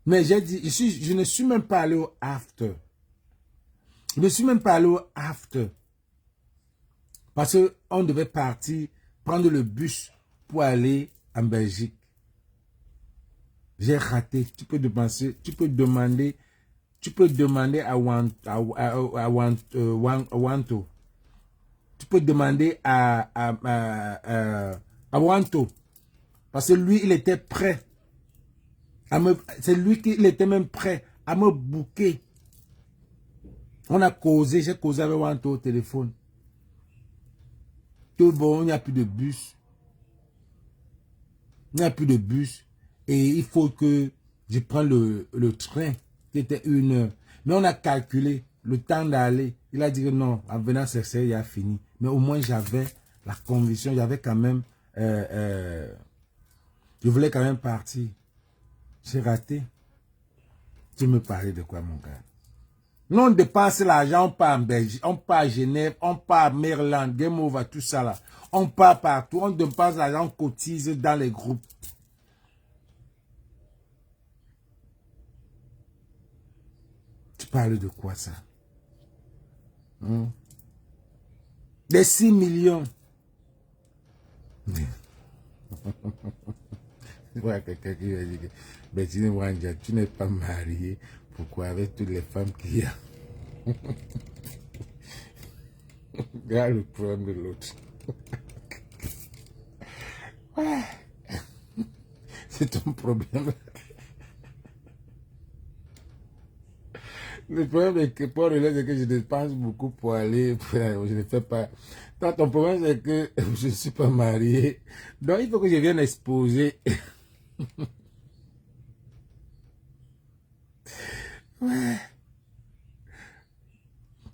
Mais j'ai dit, je ne suis même pas allé au after. Je ne suis même pas allé au after. Parce qu'on devait partir, prendre le bus pour aller en Belgique. J'ai raté. Tu peux demander à Wanto. Tu peux demander à Wanto. Parce que lui, il était prêt. C'est lui qui était même prêt à me booker. On a causé, j'ai causé avec Wanto au téléphone. Tout bon, il n'y a plus de bus. Il n'y a plus de bus. Et il faut que je prenne le train, qui était 1 heure. Mais on a calculé le temps d'aller. Il a dit que non, en venant chercher, il a fini. Mais au moins, j'avais La conviction, j'avais quand même... je voulais quand même partir. J'ai raté. Tu me parlais de quoi, mon gars? Nous, on dépense l'argent, on part en Belgique, on part à Genève, on part à Maryland, Game Over, tout ça là. On part partout, on dépense l'argent, on cotise dans les groupes. Tu parles de quoi ça? Des 6 millions. Je vois quelqu'un qui va dire que Bettini Wanja, tu n'es pas marié. Pourquoi avec toutes les femmes qu'il y a? Regarde le problème de l'autre. Ouais. C'est ton problème. Le problème est que pour le c'est que je dépense beaucoup pour aller, je ne fais pas. Toi, ton problème c'est que je ne suis pas marié. Donc il faut que je vienne exposer. Ouais.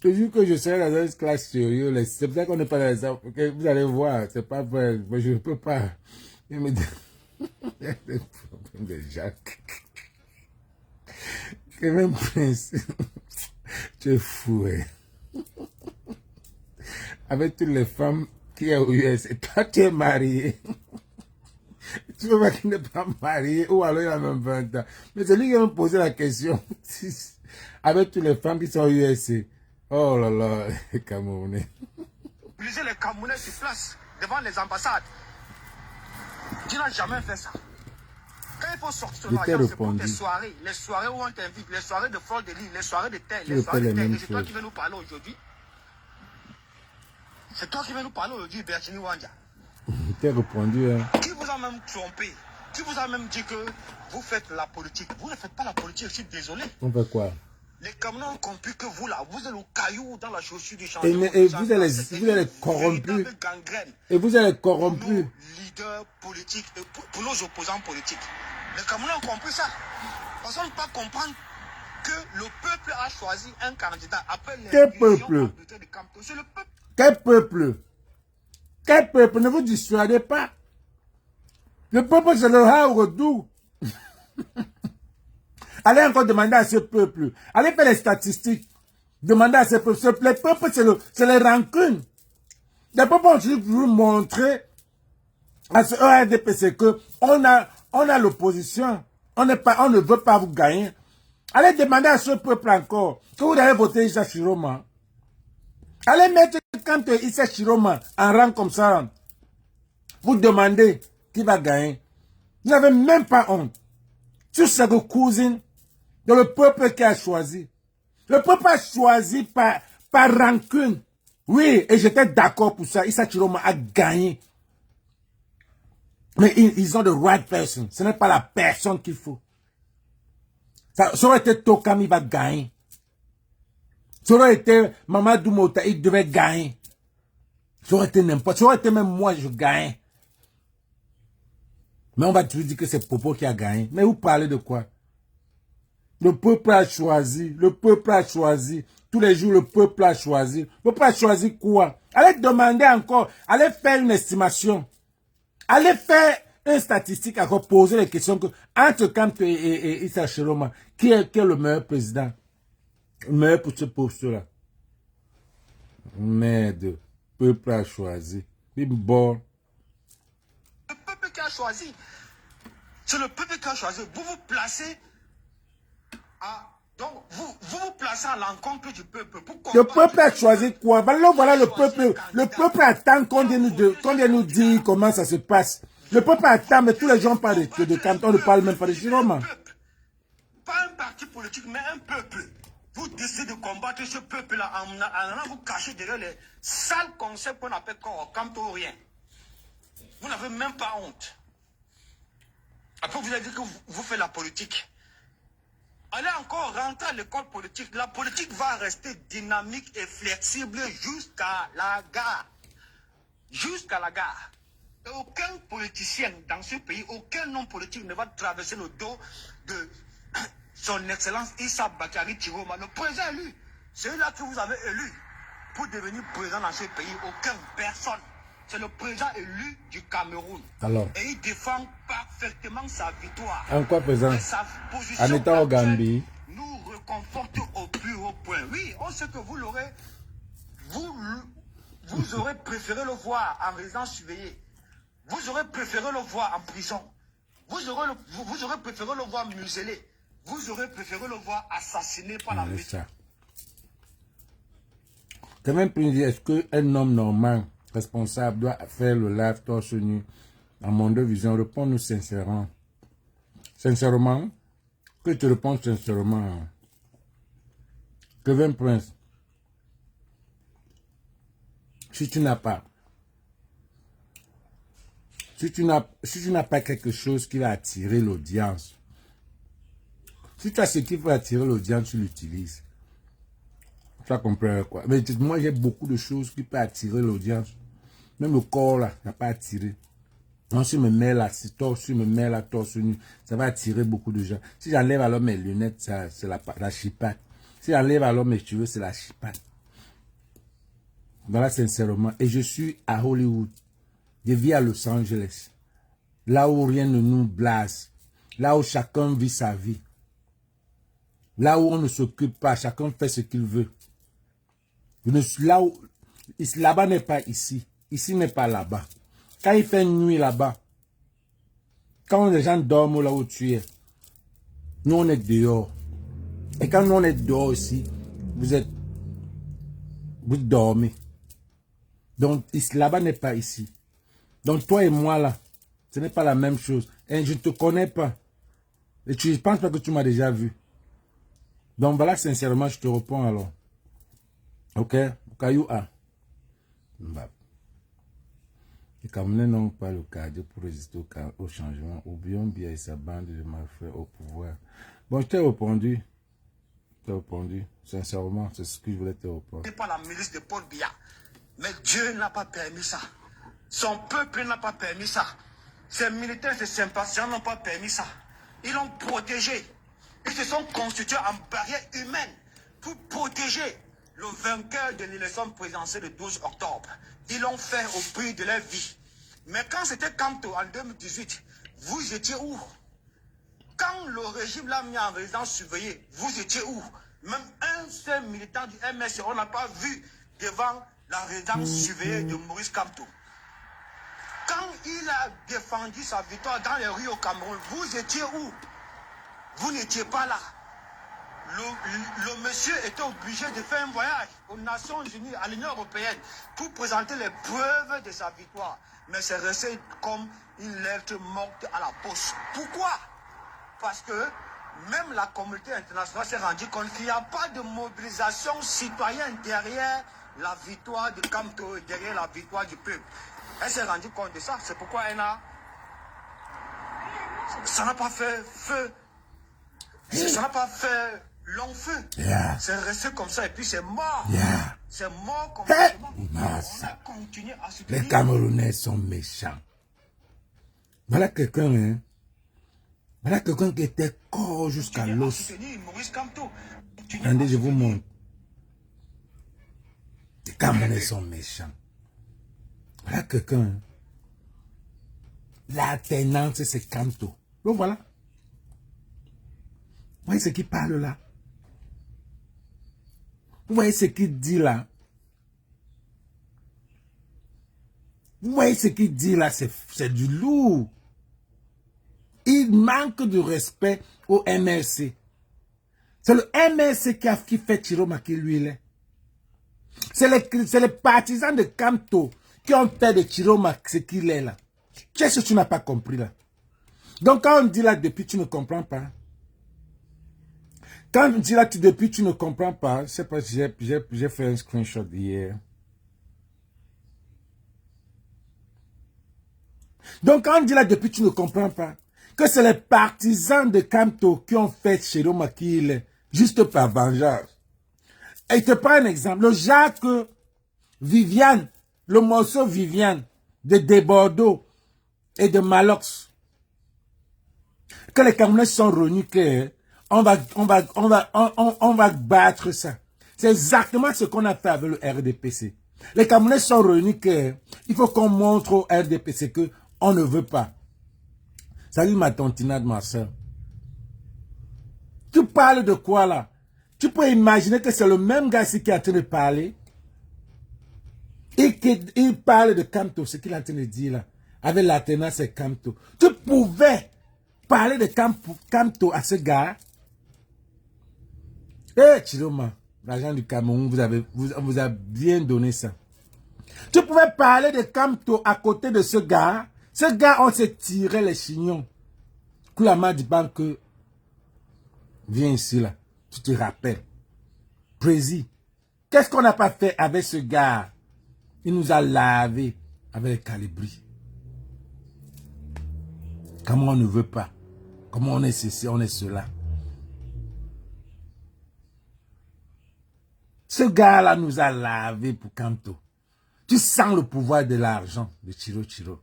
Toujours que je serai dans une classe sérieuse, c'est pour ça qu'on n'est pas dans ça. Vous allez voir, c'est pas vrai. Moi, je ne peux pas. Il me dit, il y a des problèmes de Jacques. Que même Prince, tu es fou, hein. Avec toutes les femmes qui sont aux US, et toi tu es marié. Tu veux pas qu'il n'est pas marié, ou alors il a même 20 ans. Mais c'est lui qui me posait la question. Avec toutes les femmes qui sont aux US. Oh là là, les Camerounais. Utiliser les Camerounais sur place, devant les ambassades. Tu n'as jamais fait ça. Quand il faut sortir de l'argent, c'est pour tes soirées. Les soirées où on t'invite, les soirées de Fleur de Lille, les soirées de terre, les soirées de terre. Et c'est toi qui veux nous parler aujourd'hui. C'est toi qui veux nous parler aujourd'hui, Bertini Wanja. Je t'ai répondu, hein. Qui vous a même trompé? Qui vous a même dit que vous faites la politique? Vous ne faites pas la politique, je suis désolé. On fait quoi? Les Camerounais ont compris que vous là, vous êtes le caillou dans la chaussure du changement. Et vous allez corrompus. Et vous allez corrompus. Pour nos leaders politiques et pour nos opposants politiques. Les Camerounais ont compris ça. Parce qu'on ne peut pas comprendre que le peuple a choisi un candidat après les Quel peuple? C'est le peuple. Quel peuple? Quel peuple? Ne vous dissuadez pas. Le peuple, c'est le Haourdou. Allez encore demander à ce peuple. Allez faire les statistiques. Demandez à ce peuple. Le peuple, c'est les rancunes. Les peuples ont juste voulu montrer à ce ERDPC que on a l'opposition. On ne veut pas vous gagner. Allez demander à ce peuple encore que vous avez voté Issa Chiroma. Allez mettre quand Issa Chiroma en rang comme ça. Vous demandez qui va gagner. Vous n'avez même pas honte. Tout ce que cousine de le peuple qui a choisi. Le peuple a choisi par rancune. Oui, et j'étais d'accord pour ça. Issa Chiroma a gagné. Mais ils ont the right person. Ce n'est pas la personne qu'il faut. Ça aurait été Tokam, il va gagner. Ça aurait été Mamadou Mota, il devait gagner. Ça aurait été n'importe. Ça aurait été même moi, je gagne. Mais on va toujours dire que c'est Popo qui a gagné. Mais vous parlez de quoi? Le peuple a choisi. Le peuple a choisi. Tous les jours, le peuple a choisi. Le peuple a choisi quoi? Allez demander encore. Allez faire une estimation. Allez faire une statistique, encore poser les questions que, entre Kamto et Issa Chiroma, qui est le meilleur président? Le meilleur pour ce poste-là. Merde. Le peuple a choisi. Bon. Le peuple qui a choisi. C'est le peuple qui a choisi. Vous vous placez à... Donc, vous placez à l'encontre du peuple. Le peuple a choisi quoi? Voilà le peuple. Le peuple attend qu'on vienne nous dire comment ça se passe. Le peuple attend, mais tous les gens parlent de Kamto, on ne parle même pas de Chiroma. Pas un parti politique, mais un peuple. Vous décidez de combattre ce peuple-là en allant vous cacher derrière les sales concepts qu'on appelle Kamto ou rien. Vous n'avez même pas honte. Après, vous avez dit que vous faites la politique. Allez encore rentrer à l'école politique. La politique va rester dynamique et flexible jusqu'à la gare. Jusqu'à la gare. Et aucun politicien dans ce pays, aucun homme politique ne va traverser le dos de son excellence Issa Bakary Chiroma, le président élu. Celui-là que vous avez élu pour devenir président dans ce pays, aucun, personne. c'est le président élu du Cameroun. Alors, Et il défend parfaitement sa victoire. en quoi présent? Et sa position En étant au Gambie. nous reconforte au plus haut point. Oui, on sait que vous l'aurez, vous aurez préféré le voir en résidence surveillée. Vous aurez préféré le voir en prison. Vous aurez préféré le voir muselé. Vous aurez préféré le voir assassiné par la milice. Quand même, est-ce qu'un homme normal, responsable, doit faire le live torse nu en Monde Vision? Réponds-nous sincèrement. Sincèrement, que tu réponds sincèrement. Kevin Prince, si tu n'as pas, si tu n'as pas quelque chose qui va attirer l'audience, si tu as ce qui va attirer l'audience, tu l'utilises. Tu as compris quoi? Mais moi, j'ai beaucoup de choses qui peuvent attirer l'audience. Même le corps, là, n'a pas attiré. Non, si je me mets là, torse nu, ça va attirer beaucoup de gens. Si j'enlève alors mes lunettes, c'est la chipate. Si j'enlève alors mes cheveux, c'est la chipate. Voilà, sincèrement. Et je suis à Hollywood. Je vis à Los Angeles. Là où rien ne nous blase. Là où chacun vit sa vie. Là où on ne s'occupe pas, chacun fait ce qu'il veut. Là-bas n'est pas ici. Ici n'est pas là-bas. Quand il fait nuit là-bas, quand les gens dorment là où tu es, nous on est dehors. Et quand nous on est dehors aussi, vous dormez. Donc là-bas n'est pas ici. Donc toi et moi là, ce n'est pas la même chose. Et je ne te connais pas. Et je ne pense pas que tu m'as déjà vu. Donc voilà, sincèrement, je te réponds alors. Ok? Caillou A. Les Camerounais n'ont pas le cardio pour résister au changement. Oublions bien sa bande de malfaiteurs au pouvoir. Bon, je t'ai répondu. Sincèrement, c'est ce que je voulais te répondre. Ce n'est pas la milice de Paul Biya. Mais Dieu n'a pas permis ça. Son peuple n'a pas permis ça. Ses militaires, ses sympathisants n'ont pas permis ça. Ils l'ont protégé. Ils se sont constitués en barrière humaine pour protéger le vainqueur de l'élection présidentielle du 12 octobre. Ils l'ont fait au prix de leur vie. Mais quand c'était Kamto en 2018, vous étiez où? Quand le régime l'a mis en résidence surveillée, vous étiez où? Même un seul militant du MS, on n'a pas vu devant la résidence surveillée de Maurice Kamto. Quand il a défendu sa victoire dans les rues au Cameroun, vous étiez où? Vous n'étiez pas là. Le monsieur était obligé de faire un voyage aux Nations Unies, à l'Union européenne, pour présenter les preuves de sa victoire. Mais c'est resté comme une lettre morte à la poste. Pourquoi? Parce que même la communauté internationale s'est rendue compte qu'il n'y a pas de mobilisation citoyenne derrière la victoire de Kamto et derrière la victoire du peuple. Elle s'est rendue compte de ça. C'est pourquoi ça n'a pas fait feu. Ça n'a pas fait long feu. Yeah. C'est resté comme ça et puis c'est mort. Yeah. C'est mort complètement. On a continué à soutenir. Les Camerounais sont méchants. Voilà quelqu'un, hein. Voilà quelqu'un qui était corps jusqu'à l'os. Attendez, je vous montre. Les Camerounais sont méchants. Voilà quelqu'un, hein. La tenance, c'est Kamto. Donc voilà. Vous voyez ce qu'il parle là? Vous voyez ce qu'il dit là? Vous voyez ce qu'il dit là? C'est du lourd. Il manque de respect au MRC. C'est le MRC qui fait Chiromaki lui là. C'est les partisans de Kamto qui ont fait de Chiromaki ce qu'il est là. Qu'est-ce que tu n'as pas compris là? Donc quand on dit là depuis tu ne comprends pas. Quand on dit là depuis tu ne comprends pas, je sais pas si j'ai fait un screenshot hier. Donc quand on dit là depuis tu ne comprends pas, que c'est les partisans de Kamto qui ont fait Chiromaki juste par vengeance. Et je te prends un exemple. Le Jacques Viviane, le morceau Viviane de Bordeaux et de Malox. Que les Camerounais sont réunis que on va battre ça. C'est exactement ce qu'on a fait avec le RDPC. Les Camerounais sont réunis que il faut qu'on montre au RDPC que on ne veut pas. Salut ma tantinade, ma soeur. Tu parles de quoi là? Tu peux imaginer que c'est le même gars ici qui est en train de parler. Et qu'il parle de Camto, ce qu'il est en train de dire là. Avec la tenance, c'est Camto. Tu pouvais parler de Camto à ce gars. Eh, Chiloma, l'agent du Cameroun, vous a bien donné ça. Tu pouvais parler de Camto à côté de ce gars. Ce gars, on s'est tiré les chignons. Koulama dit pas que viens ici là. Tu te rappelles. Prési. Qu'est-ce qu'on n'a pas fait avec ce gars? Il nous a lavé avec les calibris. Comment on ne veut pas? Comment on est ceci, on est cela? Ce gars-là nous a lavé pour Camto. Tu sens le pouvoir de l'argent de Chiro Chiro.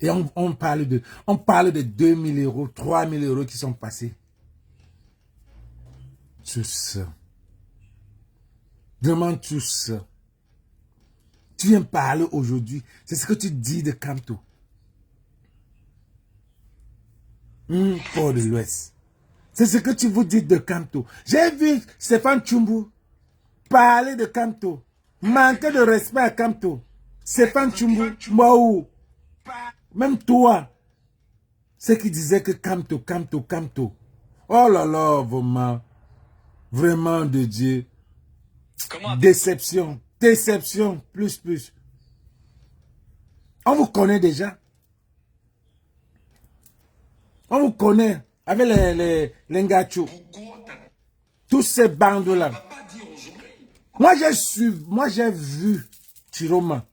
Et on parle de 2000 euros, 3000 euros qui sont passés. Tout ça. Vraiment tout ça. Tu viens parler aujourd'hui. C'est ce que tu dis de Camto. Port de l'Ouest. C'est ce que tu vous dites de Camto. J'ai vu Stéphane Tchumbu parler de Camto. Manquer de respect à Camto. Stéphane Tchumbu, Mwaou. Même toi. C'est qui disait que Camto. Oh là là, vraiment. Vraiment de Dieu. Déception. Déception. Plus. On vous connaît déjà. On vous connaît. Avec les Ngachou. Tous ces bandes-là. Moi, j'ai vu Chiroma.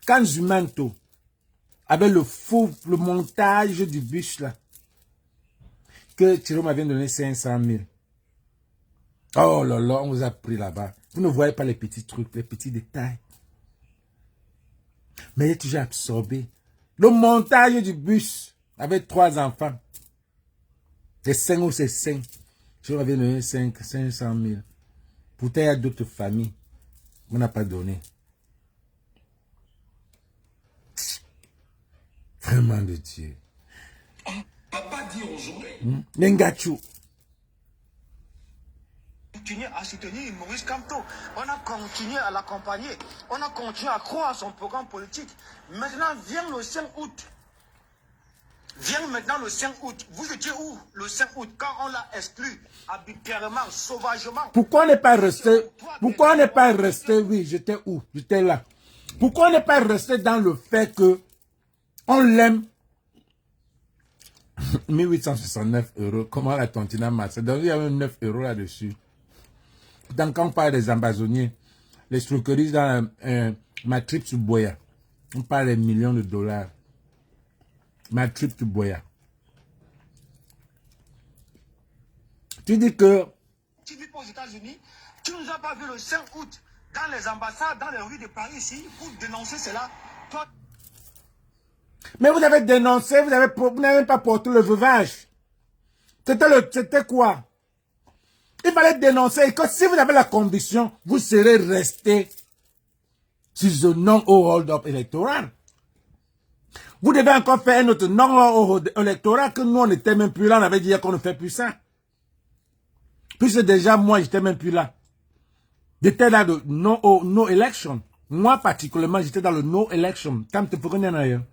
Quand Zumanto, avec le montage du bus là, que Chiroma vient de donner 500 000. Oh là là, on vous a pris là-bas. Vous ne voyez pas les petits trucs, les petits détails. Mais il est toujours absorbé. Le montage du bus avec 3 enfants. C'est 5 ou c'est 5. Chiroma vient de donner 500 000. Pourtant, il y a d'autres familles. On n'a pas donné. Vraiment de Dieu. Papa dit aujourd'hui. Nengachou. Continuer à soutenir Maurice Kamto. On a continué à l'accompagner. On a continué à croire à son programme politique. Maintenant, vient le 5 août. Viens maintenant le 5 août. Vous étiez où le 5 août quand on l'a exclu arbitrairement, sauvagement? Pourquoi on n'est pas resté? Pourquoi on n'est pas resté? Oui, j'étais où? J'étais là. Pourquoi on n'est pas resté dans le fait que on l'aime? 1869 euros. Comment la tontina masse? Donc il y a même 9 euros là-dessus. Donc quand on parle des ambazoniers, les escroqueries dans ma trip to Boya, on parle des millions de dollars. Ma trip to Boya. Tu dis que... Tu vis pas aux États-Unis, tu ne nous as pas vu le 5 août dans les ambassades, dans les rues de Paris ici, pour dénoncer cela. Toi... Mais vous avez dénoncé, vous n'avez même pas porté le veuvage. C'était quoi? Il fallait dénoncer et que si vous avez la condition, vous serez resté sur le non au hold-up électoral. Vous devez encore faire un autre non au électoral que nous on n'était même plus là, on avait dit qu'on ne fait plus ça. Puisque déjà moi j'étais même plus là. J'étais dans le no election. Moi particulièrement j'étais dans le no election. Quand tu prenais ailleurs.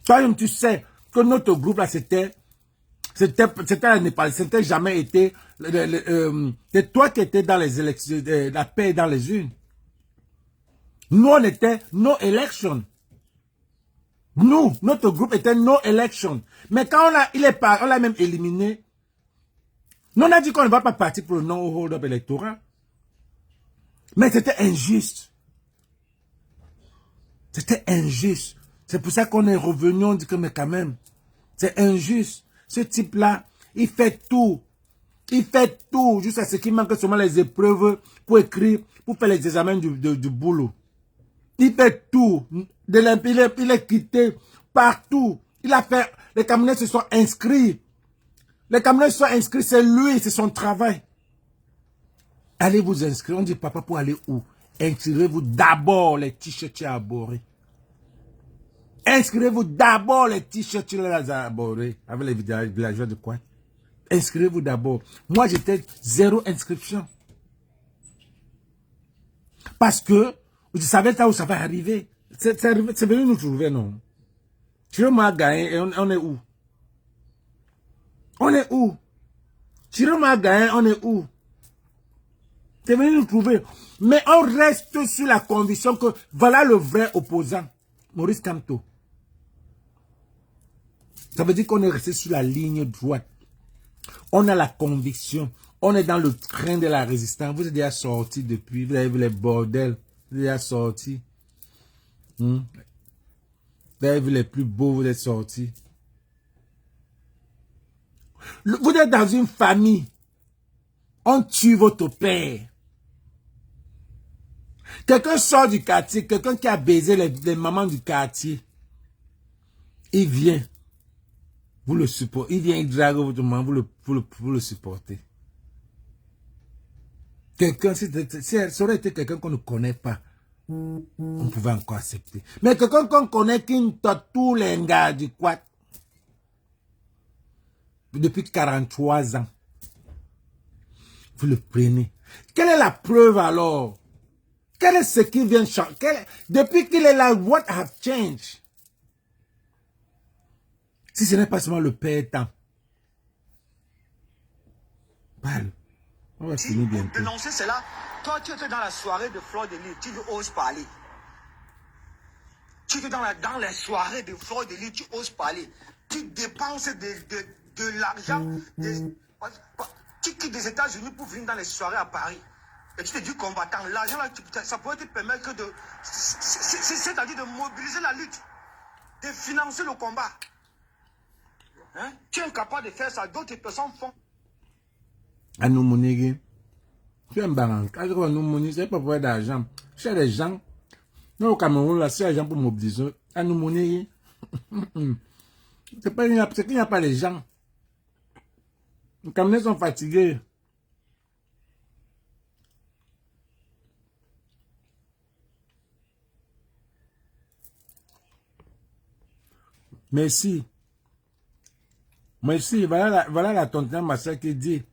Toi-même tu sais que notre groupe là c'était à Népal, c'était jamais été c'est toi qui étais dans les élections, la paix dans les urnes. Nous on était no election. Nous, notre groupe était no election. Mais quand on l'a même éliminé, nous on a dit qu'on ne va pas partir pour le non hold-up électoral. Mais c'était injuste. C'était injuste. C'est pour ça qu'on est revenu, on dit que mais quand même, c'est injuste. Ce type-là, il fait tout. Il fait tout. Juste à ce qui manque seulement les épreuves pour écrire, pour faire les examens du boulot. Il fait tout. Il est quitté partout. Il a fait, les Camerounais se sont inscrits. Les Camerounais se sont inscrits, c'est lui, c'est son travail. Allez vous inscrire. On dit papa pour aller où? inscrivez-vous d'abord les t-shirts abordés. Inscrivez-vous d'abord les t-shirts abordés avec les villageois de quoi? Inscrivez-vous d'abord. Moi, j'étais 0 inscription. Parce que je savais là où ça va arriver. C'est venu nous trouver, non? Chiroma a gagné et on est où? On est où? Chiroma a gagné, on est où? C'est venu nous trouver. Mais on reste sur la conviction que voilà le vrai opposant. Maurice Kamto. Ça veut dire qu'on est resté sur la ligne droite. On a la conviction. On est dans le train de la résistance. Vous êtes déjà sorti depuis. Vous avez vu les bordels. Vous êtes déjà sorti. Vous avez vu les plus beaux. Vous êtes sortis. Vous êtes dans une famille. On tue votre père. Quelqu'un sort du quartier. Quelqu'un qui a baisé les mamans du quartier. Il vient. Vous le supportez. Il vient, il drague votre maman. Vous le supportez. Quelqu'un, si ça aurait été quelqu'un qu'on ne connaît pas, on pouvait encore accepter. Mais quelqu'un qu'on connaît, qui t'a tous les gars du quad, depuis 43 ans, vous le prenez. Quelle est la preuve alors? Quel est ce qui vient de changer? Depuis qu'il est là, what have changed? Si ce n'est pas seulement le père temps. Parle. On va finir bientôt. Dénoncer cela, toi tu étais dans la soirée de Fleur de Lys, tu oses parler. Tu étais dans les soirées de Fleur de Lys, tu oses parler. Tu dépenses de l'argent, tu quittes des États-Unis pour venir dans les soirées à Paris. Et tu te dis combattant, l'argent là, ça pourrait te permettre de, c'est-à-dire de mobiliser la lutte, de financer le combat. Hein? Tu es incapable de faire ça, d'autres personnes font. À nous monnaie, tu es un banque. À nous monnaie, c'est pas pour avoir d'argent. Chez les gens, nous au Cameroun, là, c'est les gens pour mobiliser. À nous monnaie, c'est qu'il n'y a pas les gens. Les Camerounais sont fatigués. Merci. Merci. Voilà la tonton Massa qui dit.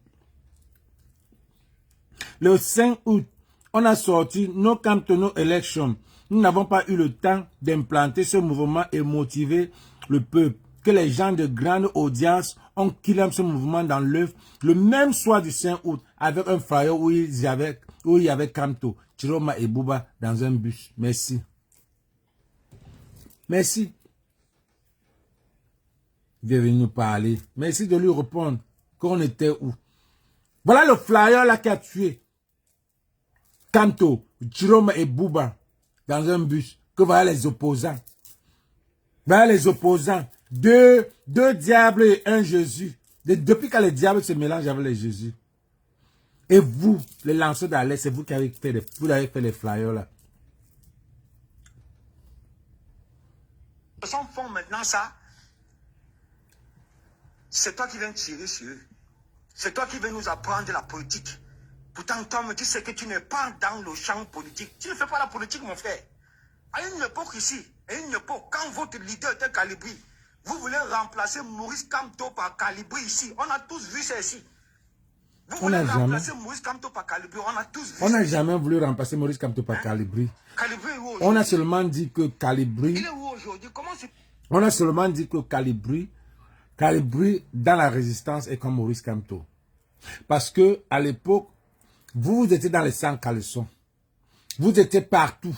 Le 5 août, on a sorti No Camp to No Election. Nous n'avons pas eu le temps d'implanter ce mouvement et motiver le peuple. Que les gens de grande audience ont killé ce mouvement dans l'œuf le même soir du 5 août avec un flyer où il y avait Kamto, Chiroma et Bouba dans un bus. Merci. Merci. Il est venu nous parler. Merci de lui répondre qu'on était où. Voilà le flyer là qui a tué Kamto, Chiroma et Bouba dans un bus. Que voilà les opposants. Voilà les opposants. Deux diables et un Jésus. Depuis que les diables se mélangent avec les Jésus. Et vous, les lanceurs d'alerte, c'est vous qui avez fait les flyers là. Les personnes font maintenant ça. C'est toi qui viens tirer sur eux. C'est toi qui viens nous apprendre la politique. Pourtant, Tom, tu sais que tu n'es pas dans le champ politique. Tu ne fais pas la politique, mon frère. À une époque ici, à une époque, quand votre leader était Calibri, vous voulez remplacer Maurice Kamto par Calibri ici. On a tous vu ça ici. Vous voulez remplacer Maurice Kamto par Calibri. On a tous vu ça. On n'a jamais voulu remplacer Maurice Kamto par Calibri. Calibri est où aujourd'hui? On a seulement dit que Calibri. Il est où aujourd'hui? Comment c'est? On a seulement dit que Calibri dans la résistance est comme Maurice Kamto. Parce que à l'époque, vous étiez dans les 100 caleçons. Vous étiez partout.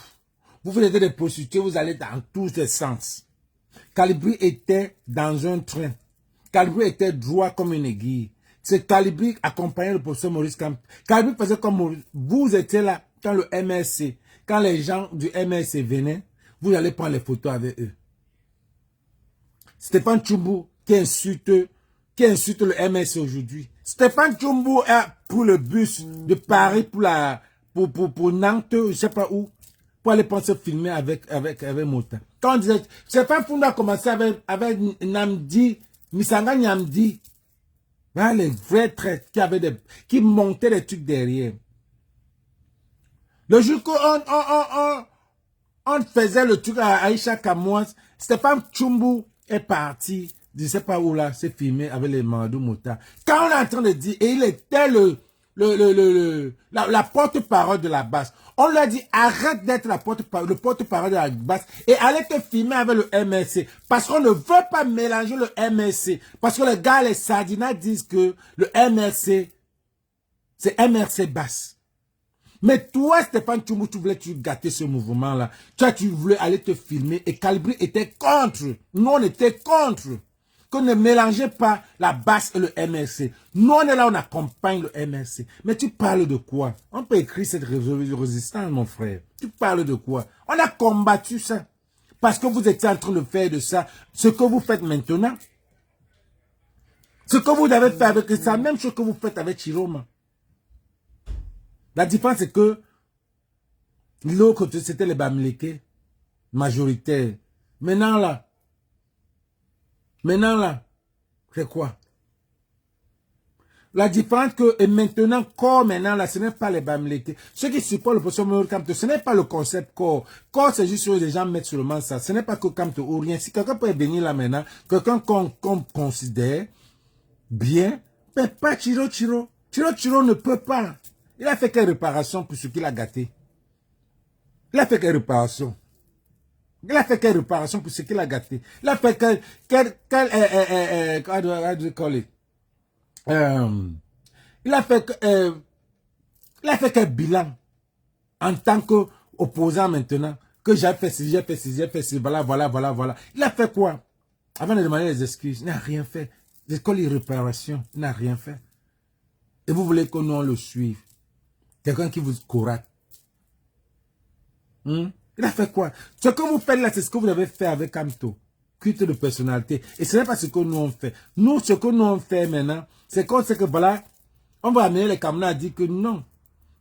Vous étiez des prostituées, vous allez dans tous les sens. Calibri était dans un train. Calibri était droit comme une aiguille. C'est Calibri accompagnait le professeur Maurice Kamto. Calibri faisait comme Maurice. Vous étiez là quand le MSC, quand les gens du MSC venaient, vous allez prendre les photos avec eux. Stéphane Tchoumbou qui insulte le MSC aujourd'hui. Stéphane Tchoumbou est pour le bus de Paris pour Nantes, je ne sais pas où, pour aller prendre se filmer avec Mota. Quand on disait, Stéphane Tchoumbou a commencé avec Namdi, Misanga Nyamdi. Voilà les vrais traits qui montaient les trucs derrière. Le jour on faisait le truc à Aïcha Kamouas, Stéphane Tchumbu est parti, je ne sais pas où là, c'est filmé avec les Mandou Mouta. Quand on est en train de dire, et il était la porte-parole de la base. On lui a dit, arrête d'être le porte-parole de la base et allez te filmer avec le MRC. Parce qu'on ne veut pas mélanger le MRC. Parce que les gars, les Sardinats disent que le MRC, c'est MRC basse. Mais toi, Stéphane Tchumbu, tu voulais gâter ce mouvement-là. Tu voulais aller te filmer et Calibri était contre. Nous, on était contre. Qu'on ne mélangeait pas la basse et le MRC. Nous, on est là, on accompagne le MRC. Mais tu parles de quoi? On peut écrire cette résistance, mon frère. Tu parles de quoi? On a combattu ça. Parce que vous étiez en train de faire de ça ce que vous faites maintenant. Ce que vous avez fait avec ça, même chose que vous faites avec Chiroma. La différence, c'est que l'autre, c'était les Bamileke, majoritaires. Maintenant, c'est quoi? La différence que, et maintenant, corps, maintenant, là, ce n'est pas les Bamileke. Ceux qui supportent le professeur Maurice Kamto, ce n'est pas le concept corps. Corps, c'est juste que les gens mettent seulement ça. Ce n'est pas que Kamto ou rien. Si quelqu'un peut venir là maintenant, quelqu'un qu'on considère bien, mais pas Chiro. Chiro ne peut pas. Il a fait quelle réparation pour ce qu'il a gâté? Il a fait quelle réparation? Il a fait quelle réparation pour ce qu'il a gâté? Il a fait il a fait quel bilan en tant qu'opposant maintenant? Que j'ai fait ci, voilà. Il a fait quoi? Avant de demander les excuses, il n'a rien fait. L'école de réparation, il n'a rien fait. Et vous voulez que nous on le suive? Quelqu'un qui vous corrate. Il a fait quoi? Ce que vous faites là, c'est ce que vous avez fait avec Kamto. Culte de personnalité. Et ce n'est pas ce que nous on fait. Nous, ce que nous on fait maintenant, c'est qu'on sait que voilà, on va amener les Camerounais à dire que non.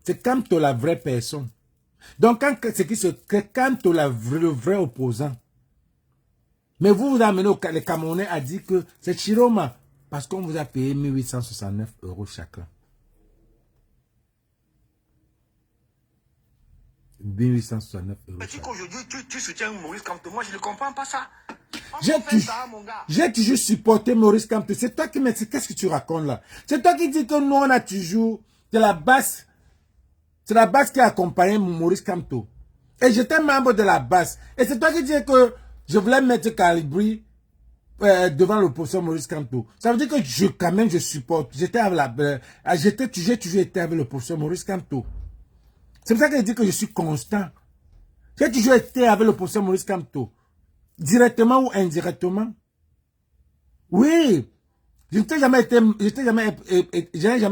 C'est Kamto la vraie personne. Donc, c'est Kamto le vrai opposant. Mais vous amenez les Camerounais à dire que c'est Chiroma. Parce qu'on vous a payé 1869 € chacun. 1869 €. Mais tu qu'aujourd'hui, tu soutiens Maurice Kamto. Moi, je ne comprends pas ça. J'ai toujours supporté Maurice Kamto. C'est toi qui me dis, qu'est-ce que tu racontes là? C'est toi qui dis que nous, on a toujours, c'est la base qui a accompagné Maurice Kamto. Et j'étais membre de la base. Et c'est toi qui dis que je voulais mettre Calibri devant le professeur Maurice Kamto. Ça veut dire que quand même, je supporte. J'ai toujours été avec le professeur Maurice Kamto. C'est pour ça que je dis que je suis constant. J'ai toujours été avec le professeur Maurice Kamto. Directement ou indirectement. Oui. Je n'ai jamais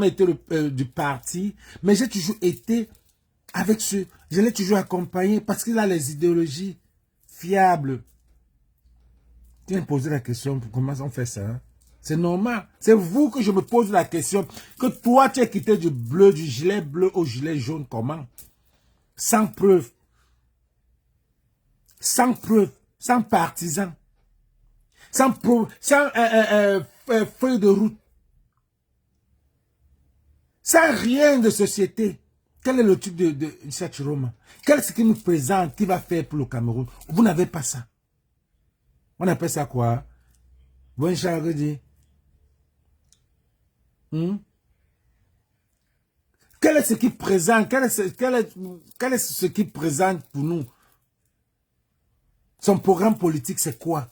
été du parti, mais j'ai toujours été avec je l'ai toujours accompagné parce qu'il a les idéologies fiables. Tu viens me poser la question, comment on fait ça? Hein? C'est normal. C'est vous que je me pose la question. Que toi, tu as quitté du gilet bleu au gilet jaune, comment? Sans preuve. Sans preuve. Sans partisan. Sans feuille de route. Sans rien de société. Quel est le truc de Chiroma? Quel est ce qu'il nous présente, qui va faire pour le Cameroun? Vous n'avez pas ça. On appelle ça quoi? Bon charge. Quel est ce qui présente? Quel est ce qui présente pour nous? Son programme politique, c'est quoi?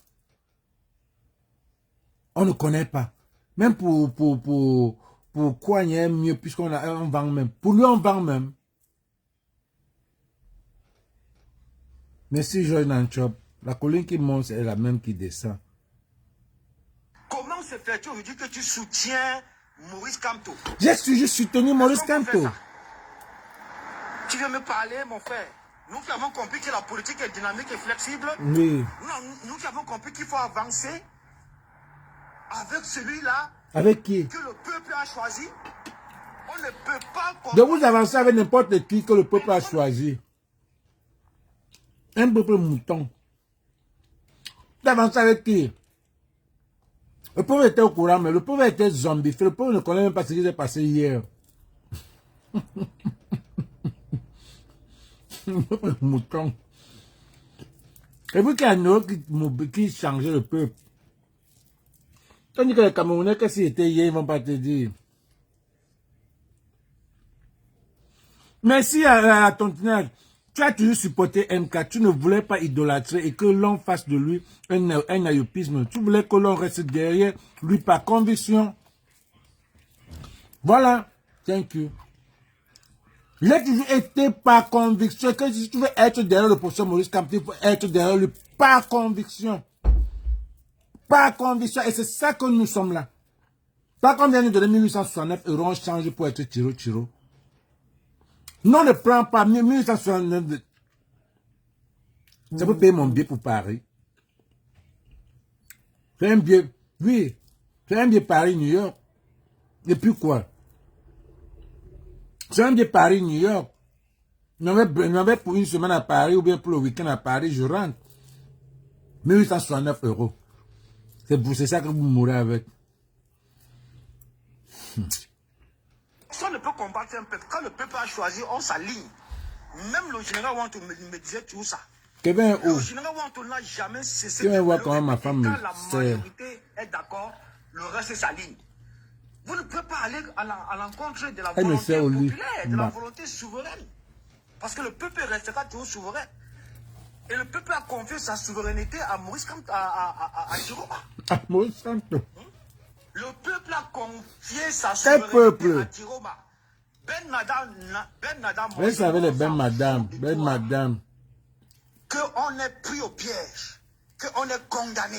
On ne connaît pas. Même pour quoi il y a mieux, puisqu'on vend même. Pour lui, on vend même. Merci, Georges Nanchop. La colline qui monte est la même qui descend. Comment se fait-il aujourd'hui que tu soutiens Maurice Kamto? J'ai toujours soutenu Maurice Kamto. Tu veux me parler, mon frère? Nous qui avons compris que la politique est dynamique et flexible. Oui. Nous qui avons compris qu'il faut avancer avec celui-là. Avec qui? Que le peuple a choisi. On ne peut pas... De vous avancer avec n'importe qui que le peuple a choisi. Un peuple mouton. D'avancer avec qui? Le peuple était au courant, mais le peuple était zombifié. Le peuple ne connaît même pas ce qui s'est passé hier. Mouton. Et puis qu'il y a un autre qui changeait le peuple. Tandis que les Camerounais, qu'est-ce qu'ils étaient hier, ils vont pas te dire. Merci à Tontinage. Tu as toujours supporté MK. Tu ne voulais pas idolâtrer et que l'on fasse de lui un ayopisme. Tu voulais que l'on reste derrière lui par conviction. Voilà. Thank you. Il a toujours été par conviction. Que si tu veux être derrière le professeur Maurice Kamto, il faut être derrière lui par conviction. Par conviction. Et c'est ça que nous sommes là. Pas comme vient nous donner 1869 €, on change pour être Tiro. Non, ne prends pas 1869. Ça peut payer mon billet pour Paris. C'est un billet, oui. C'est un billet Paris-New York. Et puis quoi? C'est un billet Paris-New York. Je m'avais pour une semaine à Paris ou bien pour le week-end à Paris, je rentre. 1869 €. C'est ça que vous mourrez avec. Ça ne peut combattre un peuple. Quand le peuple a choisi, on s'aligne. Même le général Wanto me disait tout ça. Le général Wanto n'a jamais cessé de voir comment ma femme quand la majorité est d'accord, le reste s'aligne. Vous ne pouvez pas aller à l'encontre de la volonté populaire, de la volonté souveraine. Parce que le peuple restera toujours souverain. Et le peuple a confié sa souveraineté à Maurice Kamto, à Tiroma. À Maurice Kamto. Le peuple a confié sa souveraineté à Tiroma. Ben Nadam. Vous savez les Ben Madame. Qu'on est pris au piège. Qu'on est condamné.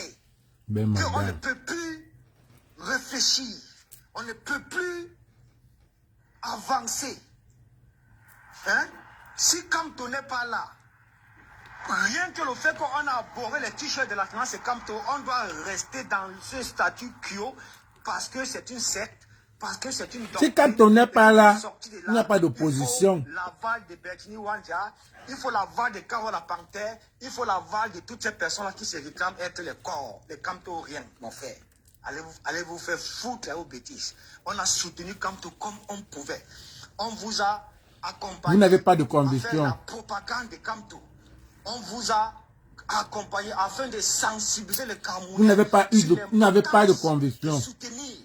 Ben Madame. Qu'on ne peut plus réfléchir. On ne peut plus avancer. Hein? Si Kamto n'est pas là, rien que le fait qu'on a abordé les t-shirts de la finance et Kamto, on doit rester dans ce statut quo parce que c'est une secte, parce que c'est une doctrine. Si Kamto n'est pas là, il n'y a pas d'opposition. Il faut l'aval de Bertini Wanja, il faut l'aval de Carola Panthère, il faut l'aval de toutes ces personnes-là qui se réclament être les corps, les Kamto rien, mon frère. Allez vous faire foutre aux bêtises. On a soutenu Kamto comme on pouvait. On vous a accompagné. Vous n'avez pas de conviction. La propagande de Kamto. On vous a accompagné afin de sensibiliser les Camerounais. Vous n'avez pas de conviction. Soutenir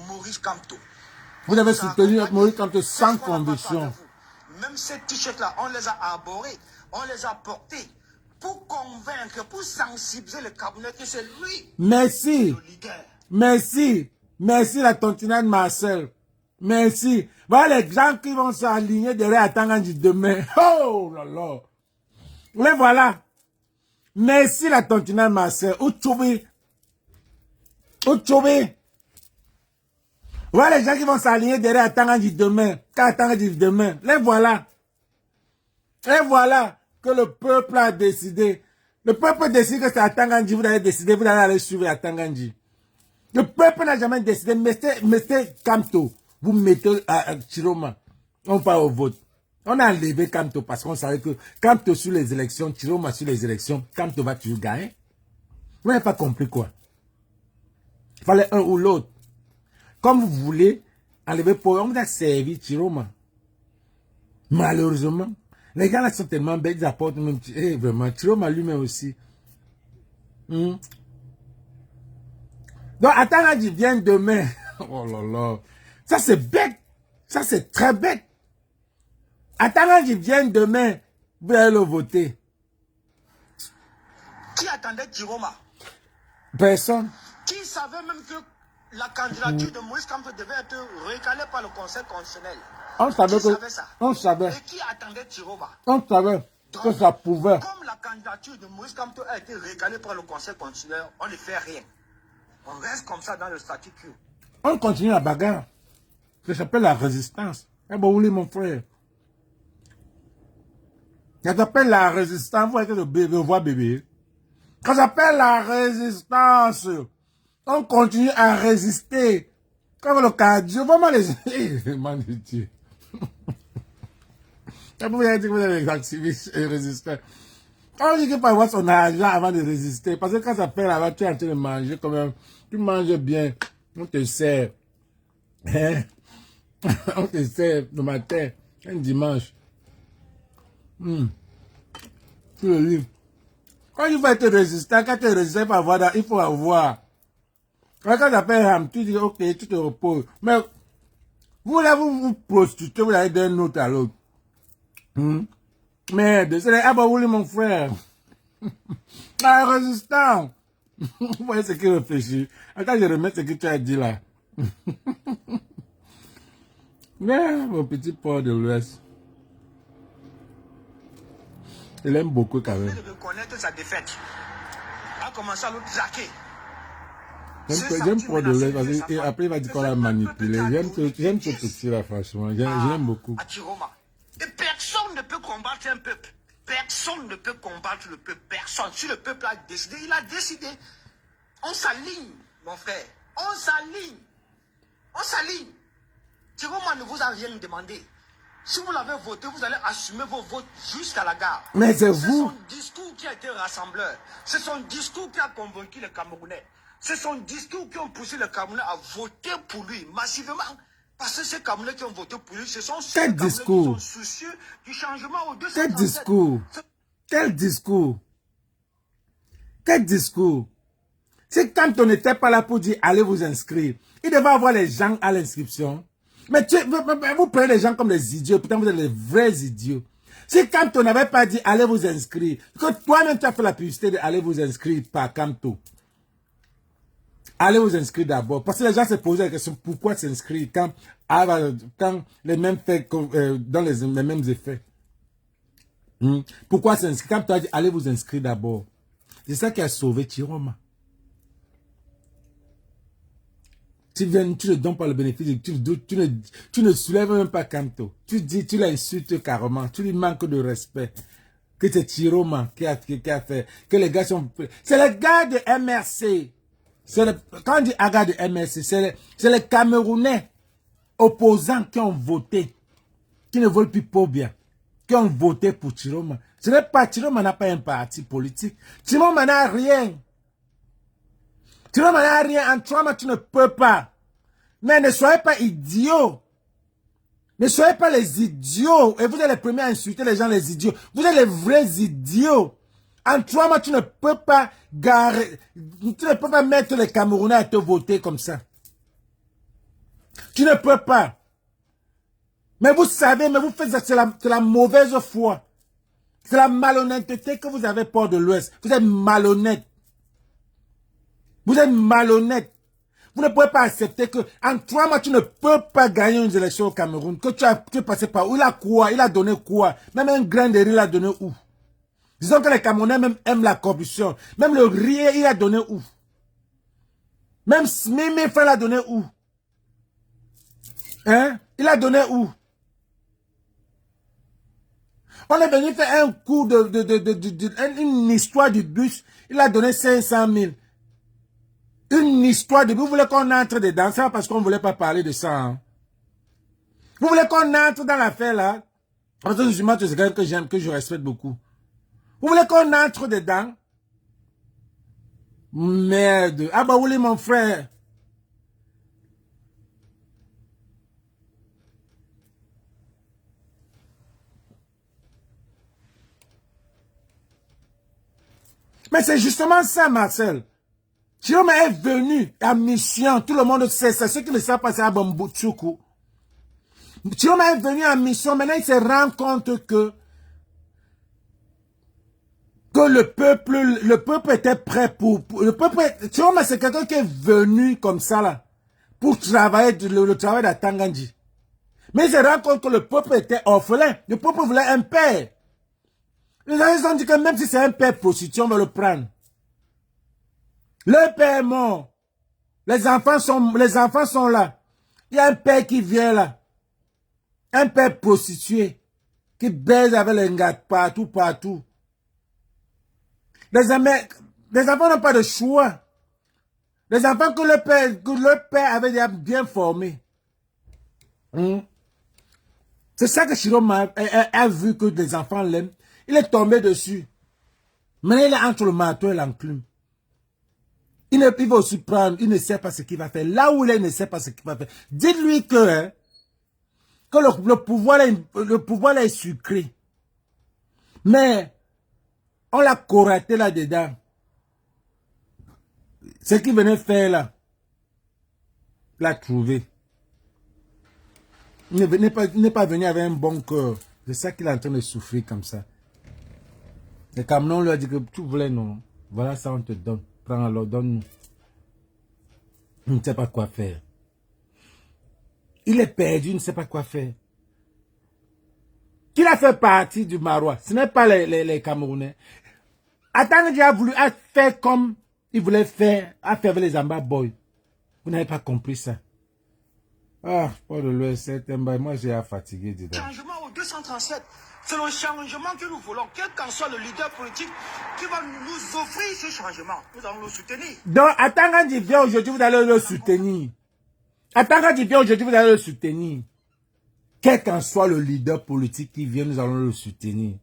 Maurice Kamto. Vous avez soutenu Maurice Kamto sans conviction. Même ces t-shirts-là, on les a arborés, on les a portés pour convaincre, pour sensibiliser les Camerounais que c'est lui. Merci. Le leader. Merci la tontinade Marcel. Merci. Voilà les gens qui vont s'aligner derrière Atangandji demain. Oh là là. Les voilà. Merci la tontinade Marcel. Ouchoubé. Voilà les gens qui vont s'aligner derrière Atangandji demain. Les voilà. Et voilà que le peuple a décidé. Le peuple décide que c'est Atangandji. Vous allez décider, vous allez aller suivre Atangandji. Le peuple n'a jamais décidé. Mettez Kamto. Vous mettez à Tiroma. On part au vote. On a enlevé Kamto parce qu'on savait que Kamto sur les élections, Tiroma sur les élections, Kamto va toujours gagner. Vous n'avez pas compris quoi. Il fallait un ou l'autre. Comme vous voulez enlever pour on vous a servi Tiroma. Malheureusement, les gars là sont tellement bêtes, ils apportent même. Vraiment, Tiroma lui-même aussi. Donc, Atangandji vient demain. Oh là là. Ça, c'est bête. Ça, c'est très bête. Atangandji vient demain. Vous allez le voter. Qui attendait Tiroma? Personne. Qui savait même que la candidature de Maurice Kamto devait être recalée par le Conseil constitutionnel? On savait Qui que. savait ça? On savait. Et qui attendait Tiroma? On savait que ça pouvait. Comme la candidature de Maurice Kamto a été recalée par le Conseil constitutionnel, on ne fait rien. On reste comme ça dans le statut quo. On continue la bagarre. Ça s'appelle la résistance. Eh ben, oui, mon frère. Ça s'appelle la résistance. Vous voyez le bébé, voit bébé. Ça s'appelle la résistance. On continue à résister. Comme le cardio, vraiment les... Man de Dieu. Vous avez dit que vous êtes des activistes et résistants. On dit qu'il faut avoir son argent avant de résister. Parce que quand ça fait là-bas, tu es en train de manger quand même. Tu manges bien. On te sert. Hein? On te sert le matin, un dimanche. Sur le livre. Quand il faut être résistant, quand tu es résistant, il faut avoir. Quand tu appelles Ham, tu dis, ok, tu te reposes. Mais vous là, vous prostituez, vous allez d'un autre à l'autre. Merde, c'est ah bah oui, mon frère. Ah, résistant. Vous voyez ce qu'il réfléchit. Attends, je remets ce que tu as dit là. Mais, mon petit port de l'Ouest. Il aime beaucoup quand même. Il de reconnaître sa défaite. A commencé à le traquer. J'aime Port de l'Ouest parce qu'après il va dire qu'on l'a manipulé. J'aime ce petit là, franchement. J'aime beaucoup. À Tiroma. Et personne ne peut combattre un peuple. Personne ne peut combattre le peuple. Personne. Si le peuple a décidé, il a décidé. On s'aligne, mon frère. On s'aligne. On s'aligne. Tiroma ne vous a rien demandé. Si vous l'avez voté, vous allez assumer vos votes jusqu'à la gare. Mais c'est vous. C'est son discours qui a été rassembleur. C'est son discours qui a convaincu les Camerounais. C'est son discours qui ont poussé les Camerounais à voter pour lui massivement. Parce que ces Camerounais qui ont voté pour lui, ce sont ceux Quel qui discours? sont soucieux du changement au 237. Quel discours? Quel discours? Quel discours? C'est quand on n'était pas là pour dire allez vous inscrire. Il devait avoir les gens à l'inscription. Mais vous prenez les gens comme des idiots, pourtant vous êtes les vrais idiots. C'est quand on n'avait pas dit allez vous inscrire, que toi-même tu as fait la publicité de allez vous inscrire par Camto. Allez vous inscrire d'abord. Parce que les gens se posaient la question pourquoi s'inscrire quand les mêmes faits, dans les mêmes effets. Pourquoi s'inscrire? Quand tu as dit allez vous inscrire d'abord. C'est ça qui a sauvé Tiroma. Tu ne donnes pas le bénéfice, tu ne soulèves même pas Camto. Tu l'insultes carrément, tu lui manques de respect. Que c'est Tiroma qui a fait, que les gars sont... C'est les gars de MRC. Quand on dit gars de MRC, c'est les Camerounais opposants qui ont voté, qui ne veulent plus pour bien, qui ont voté pour Tiroma. Ce n'est pas, Tiroma n'a pas un parti politique. Tiroma n'a rien. Tiroma n'a rien. En toi, tu ne peux pas. Mais ne soyez pas idiots. Ne soyez pas les idiots. Et vous êtes les premiers à insulter les gens, les idiots. Vous êtes les vrais idiots. En toi, tu ne peux pas tu ne peux pas mettre les Camerounais à te voter comme ça. Tu ne peux pas. Mais vous savez, mais vous faites ça, c'est la mauvaise foi. C'est la malhonnêteté que vous avez Port de l'Ouest. Vous êtes malhonnête. Vous êtes malhonnête. Vous ne pouvez pas accepter que, en 3 mois, tu ne peux pas gagner une élection au Cameroun. Que tu es passé par où? Il a quoi? Il a donné quoi? Même un grain de riz, il a donné où? Disons que les Camerounais même aiment la corruption. Même le riz, il a donné où? Même 1000 francs, il a donné où? Hein? Il a donné où? On est venu faire un coup une histoire du bus. Il a donné 500 000. Une histoire de bus. Vous voulez qu'on entre dedans? Ça parce qu'on ne voulait pas parler de ça. Hein? Vous voulez qu'on entre dans l'affaire là? Parce que justement, c'est quelqu'un que j'aime, que je respecte beaucoup. Vous voulez qu'on entre dedans? Merde. Ah bah oui, mon frère. Mais c'est justement ça, Marcel. Tiroma est venu à mission. Tout le monde sait ça. Ceux qui ne savent pas, c'est à Bamboutsoukou. Tiroma est venu en mission. Maintenant, il se rend compte que le peuple était prêt pour le peuple. Tiroma, c'est quelqu'un qui est venu comme ça, là, pour travailler le travail d'Atangandji. Mais il se rend compte que le peuple était orphelin. Le peuple voulait un père. Les gens ont dit que même si c'est un père prostitué, on va le prendre. Le père est mort. Les enfants sont là. Il y a un père qui vient là. Un père prostitué. Qui baise avec les gars partout. Les enfants n'ont pas de choix. Les enfants que le père avait déjà bien formés. C'est ça que Tiroma a vu que les enfants l'aiment. Il est tombé dessus. Maintenant, il est entre le marteau et l'enclume. Il va aussi prendre, il ne sait pas ce qu'il va faire. Là où il est, il ne sait pas ce qu'il va faire. Dites-lui que le pouvoir est sucré. Mais, on l'a coraté là-dedans. Ce qu'il venait faire là, l'a trouvé. Il n'est pas venu avec un bon cœur. C'est ça qu'il est en train de souffrir comme ça. Et Cameron lui a dit que tu voulais, non. Voilà ça, on te donne. Prends alors, donne-nous. Il ne sait pas quoi faire. Il est perdu, il ne sait pas quoi faire. Qu'il a fait partie du Marois. Ce n'est pas les Camerounais. Attends, il a voulu faire comme il voulait faire, à faire avec les Amba Boys. Vous n'avez pas compris ça. Ah, Paul de l'Ouest, c'est un bail. Moi, j'ai fatigué dedans. Changement au 237. C'est le changement que nous voulons. Quel qu'en soit le leader politique qui va nous offrir ce changement, nous allons le soutenir. Donc, attends, quand il vient aujourd'hui, vous allez le soutenir. Attends, quand il vient aujourd'hui, vous allez le soutenir. Quel qu'en soit le leader politique qui vient, nous allons le soutenir.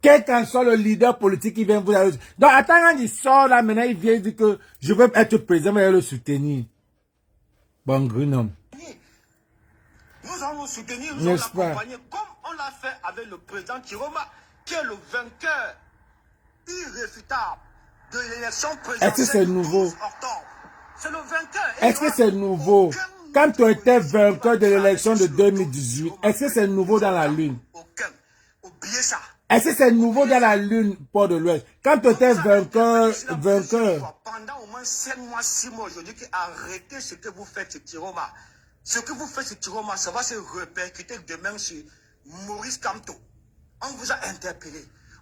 Quel qu'en soit le leader politique qui vient, vous allez le soutenir. Donc, attends, quand il sort là, maintenant, il vient, il dit que je veux être président, vous allez le soutenir. Bon, Greenhomme. Nous allons le soutenir, nous allons l'accompagner, comme on l'a fait avec le président Tiroma, qui est le vainqueur irréfutable de l'élection présidentielle. Est-ce que c'est nouveau? C'est le vainqueur. Est-ce que c'est nouveau? Quand tu étais vainqueur de l'élection de 2018, est-ce que c'est nouveau dans la lune? Aucun. Oubliez ça. Est-ce que c'est nouveau dans la lune, Port de l'Ouest? Quand tu étais vainqueur. Pendant au moins 5 mois, 6 mois, je dis qu'arrêtez ce que vous faites, ce Tiroma. Ce que vous faites, ce Tiroma, ça va se répercuter demain sur Maurice Kamto. On vous a interpellé.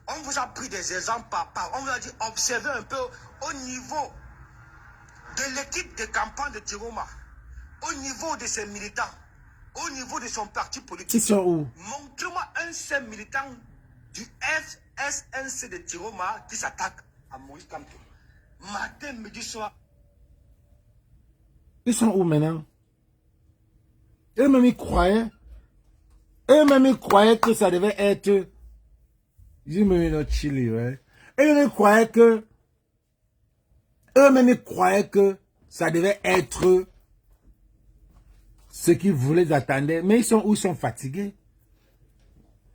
On vous a pris des exemples par part. On vous a dit, observez un peu au niveau de l'équipe de campagne de Tiroma, au niveau de ses militants, au niveau de son parti politique. Ils sont où? Montrez-moi un seul militant du FSNC de Tiroma qui s'attaque à Maurice Kamto. Matin, midi, soir. Ils sont où maintenant? Eux-mêmes, ils croyaient. Eux-mêmes, ils croyaient que ça devait être... J'ai mis notre chili, ouais. Eux-mêmes, ils croyaient que... Eux-mêmes, ils croyaient que ça devait être ce qu'ils voulaient attendre. Mais ils sont où? Ils sont fatigués.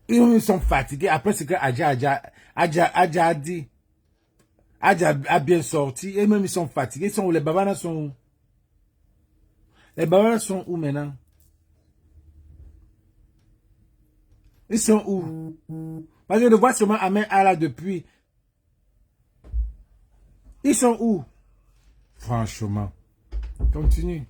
Ils sont fatigués. Après ce que Adja a dit. Adja a bien sorti. Et même ils sont fatigués. Ils sont où? Les Babanas sont où? Les Babanas sont où maintenant? Ils sont où? Parce que je vois seulement Amen Allah depuis. Ils sont où? Franchement. Continue.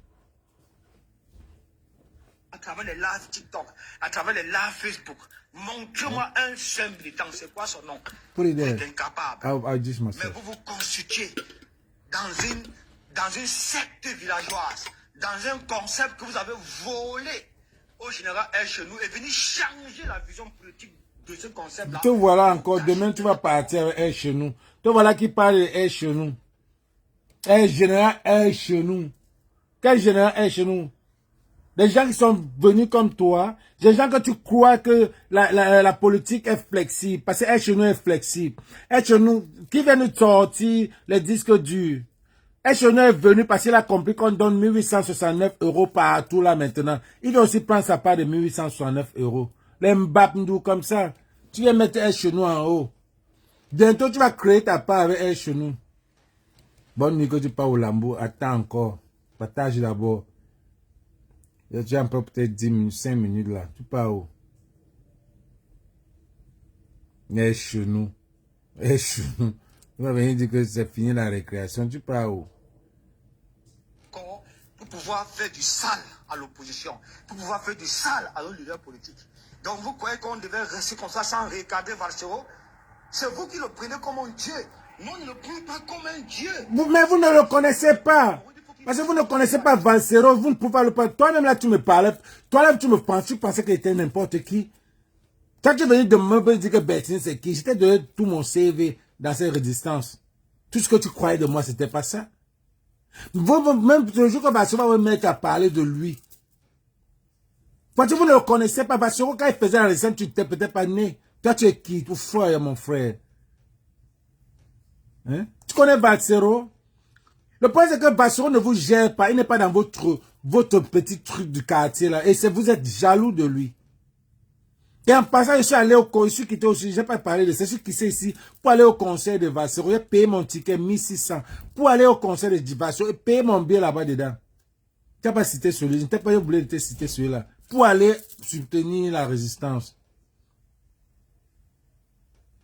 À travers les lives TikTok, à travers les lives Facebook, montrez-moi un seul militant. C'est quoi son nom? Vous êtes incapable. Mais vous vous constituez dans une secte villageoise, dans un concept que vous avez volé au général Chenou et venu changer la vision politique de ce concept-là. Te voilà encore. Demain, tu vas partir avec Chenou. Te voilà qui parle de Chenou. Général Chenou. Quel général Chenou? Des gens qui sont venus comme toi, des gens que tu crois que la politique est flexible, parce que Chenou est flexible. Chenou, qui vient nous sortir les disques durs? Chenou est venu parce qu'il a compris qu'on donne 1869 € partout là maintenant. Il doit aussi prendre sa part de 1869 €. Les Mbapndou comme ça. Tu viens mettre Chenou en haut. Bientôt tu vas créer ta part avec Chenou. Bonne nuit que tu pars au Lambeau. Attends encore. Partage d'abord. Tu as encore peut-être 10 minutes, 5 minutes là. Tu pars où? Chenou. Chenou. Tu vas venir dire que c'est fini la récréation. Tu pars où? Pour pouvoir faire du sale à l'opposition. Pour pouvoir faire du sale à nos leaders politiques. Donc vous croyez qu'on devait rester comme ça sans regarder Valsero? C'est vous qui le prenez comme un dieu. Nous ne le prenons pas comme un dieu. Mais vous ne le connaissez pas. Parce que vous ne connaissez pas Valsero, vous ne pouvez pas le prendre. Toi-même là, tu me parlais. Toi-même, tu pensais qu'il était n'importe qui. Quand tu es venu de me dire que Bertine c'est qui, j'étais donné tout mon CV dans cette résistance. Tout ce que tu croyais de moi, c'était pas ça. Même le jour que Valsero va me mettre à parler de lui. Parce que vous ne le connaissez pas. Valsero, quand il faisait la résistance, tu n'étais peut-être pas né. Toi, tu es qui? Ton frère, mon frère. Hein? Tu connais Valsero? Le point, c'est que Valsero ne vous gère pas. Il n'est pas dans votre petit truc du quartier là. Et vous êtes jaloux de lui. Et en passant, je suis allé au conseil, je suis quitté aussi, je n'ai pas parlé de ça, je suis quitté ici pour aller au conseil de Vassero. J'ai payé mon ticket 1600 pour aller au conseil de Vassero et payer mon billet là-bas dedans. Tu n'as pas cité celui-là, je n'ai pas oublié de te citer celui-là. Pour aller soutenir la résistance.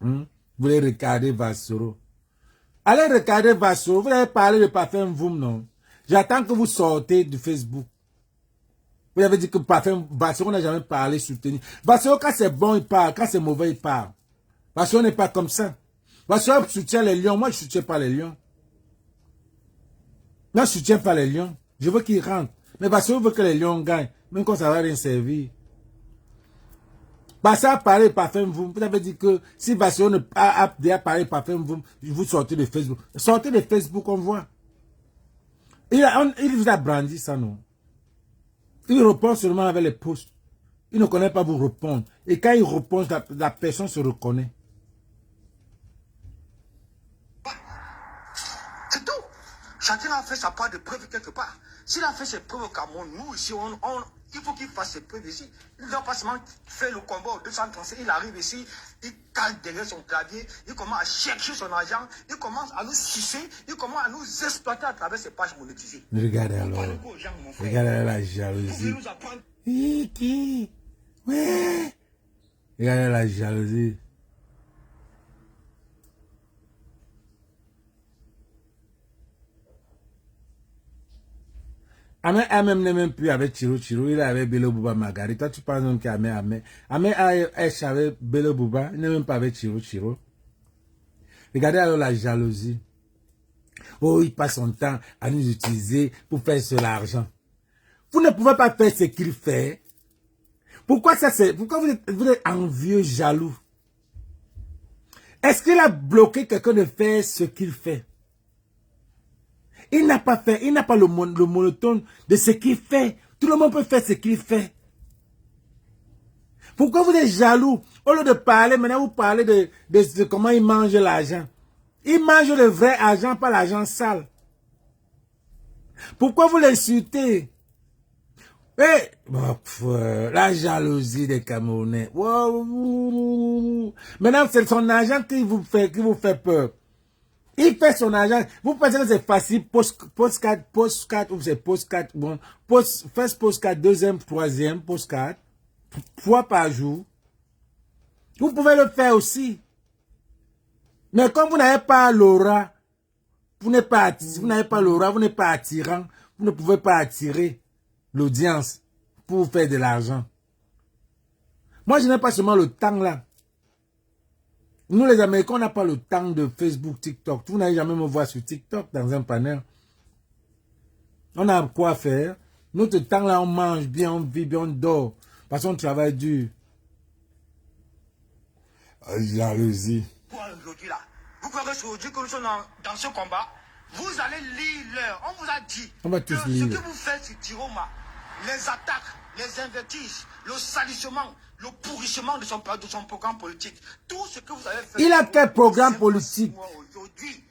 Vous voulez regarder Vassero. Allez regarder Vassero. Vous avez parlé de Parfum Voum, non? J'attends que vous sortez du Facebook. Vous avez dit que Parfum Vassero n'a jamais parlé, soutenir. Vassero, quand c'est bon, il parle. Quand c'est mauvais, il parle. Vassero n'est pas comme ça. Vassero soutient les lions. Moi, je ne soutiens pas les lions. Moi, je ne soutiens pas les lions. Je veux qu'ils rentrent. Mais Vassero veut que les lions gagnent. Même quand ça va rien servir. Bah, ça a parlé Parfum Voum. Vous avez dit que si Vassero a déjà parlé Parfum Voum, vous sortez de Facebook. Sortez de Facebook, on voit. Il vous a brandi ça, non? Il répond seulement avec les posts. Il ne connaît pas vous répondre. Et quand il répond, la personne se reconnaît. C'est tout. Chacun a fait sa part de preuve quelque part. S'il a fait ses preuves au Cameroun, nous ici, il faut qu'il fasse ses preuves ici. Il ne doit pas seulement faire le combat au 235. Il arrive ici, il cale derrière son clavier, il commence à chercher son argent, il commence à nous sucer, il commence à nous exploiter à travers ses pages monétisées. Regardez alors. Regardez la jalousie. Qui? Ouais. Regardez la jalousie. Amé n'est même plus avec Chiro. Il est avec Bello Bouba Magari. Toi, tu penses même qu'Amé. Amé est avec Bello Bouba. Il n'est même pas avec Chiro. Regardez alors la jalousie. Oh, il passe son temps à nous utiliser pour faire de l'argent. Vous ne pouvez pas faire ce qu'il fait. Pourquoi vous êtes envieux, jaloux? Est-ce qu'il a bloqué quelqu'un de faire ce qu'il fait? Il n'a pas fait, il n'a pas le monotone de ce qu'il fait. Tout le monde peut faire ce qu'il fait. Pourquoi vous êtes jaloux? Au lieu de parler, maintenant vous parlez de comment il mange l'argent. Il mange le vrai argent, pas l'argent sale. Pourquoi vous l'insultez? La jalousie des Camerounais. Wow. Maintenant, c'est son argent qui vous fait peur. Il fait son argent. Vous pensez que c'est facile, postcard, ou c'est postcard, bon, first postcard, deuxième, troisième postcard, 3 par jour. Vous pouvez le faire aussi. Mais comme vous n'avez pas l'aura, vous n'avez pas l'aura, vous n'êtes pas attirant, vous ne pouvez pas attirer l'audience pour faire de l'argent. Moi, je n'ai pas seulement le temps là. Nous, les Américains, on n'a pas le temps de Facebook, TikTok. Vous n'allez jamais me voir sur TikTok dans un panel. On a quoi faire. Notre temps là, on mange bien, on vit bien, on dort. Parce qu'on travaille dur. Jalousie. Aujourd'hui là, vous croyez aujourd'hui que nous sommes dans ce combat, vous allez lire l'heure. On vous a dit On va que tous ce lire. que vous faites sur Tiroma, les attaques, les invertiges, le salissement, le pourrissement de son programme politique, tout ce que vous avez fait. Il a quel programme politique? Aujourd'hui,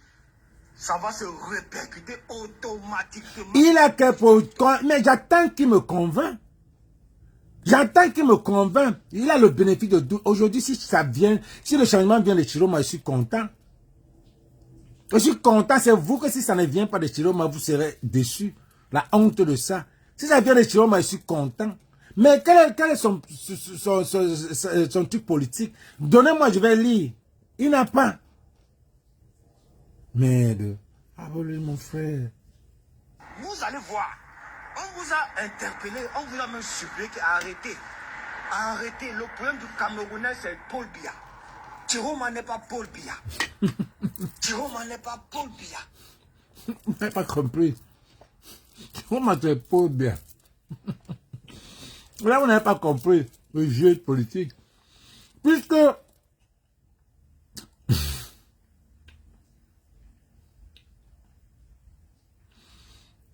ça va se répercuter automatiquement. Il a quel programme? Mais j'attends qu'il me convainc. J'attends qu'il me convainc. Il a le bénéfice de doute. Aujourd'hui, si ça vient, si le changement vient de Chiroma, je suis content. Je suis content. C'est vous que si ça ne vient pas de Chiroma, vous serez déçu. La honte de ça. Si ça vient de Chiroma, je suis content. Mais quel est son truc politique? Donnez-moi, je vais lire. Il n'a pas. Merde. Abonnez mon frère. Vous allez voir. On vous a interpellé, on vous a même supplié qu'arrêtez. Arrêtez. Le problème du Camerounais, c'est Paul Biya. Tiroma n'est pas Paul Biya. Tiroma n'est pas Paul Biya. Vous n'avez pas compris. Tiroma, c'est Paul Biya. Là, vous n'avez pas compris le jeu politique. Puisque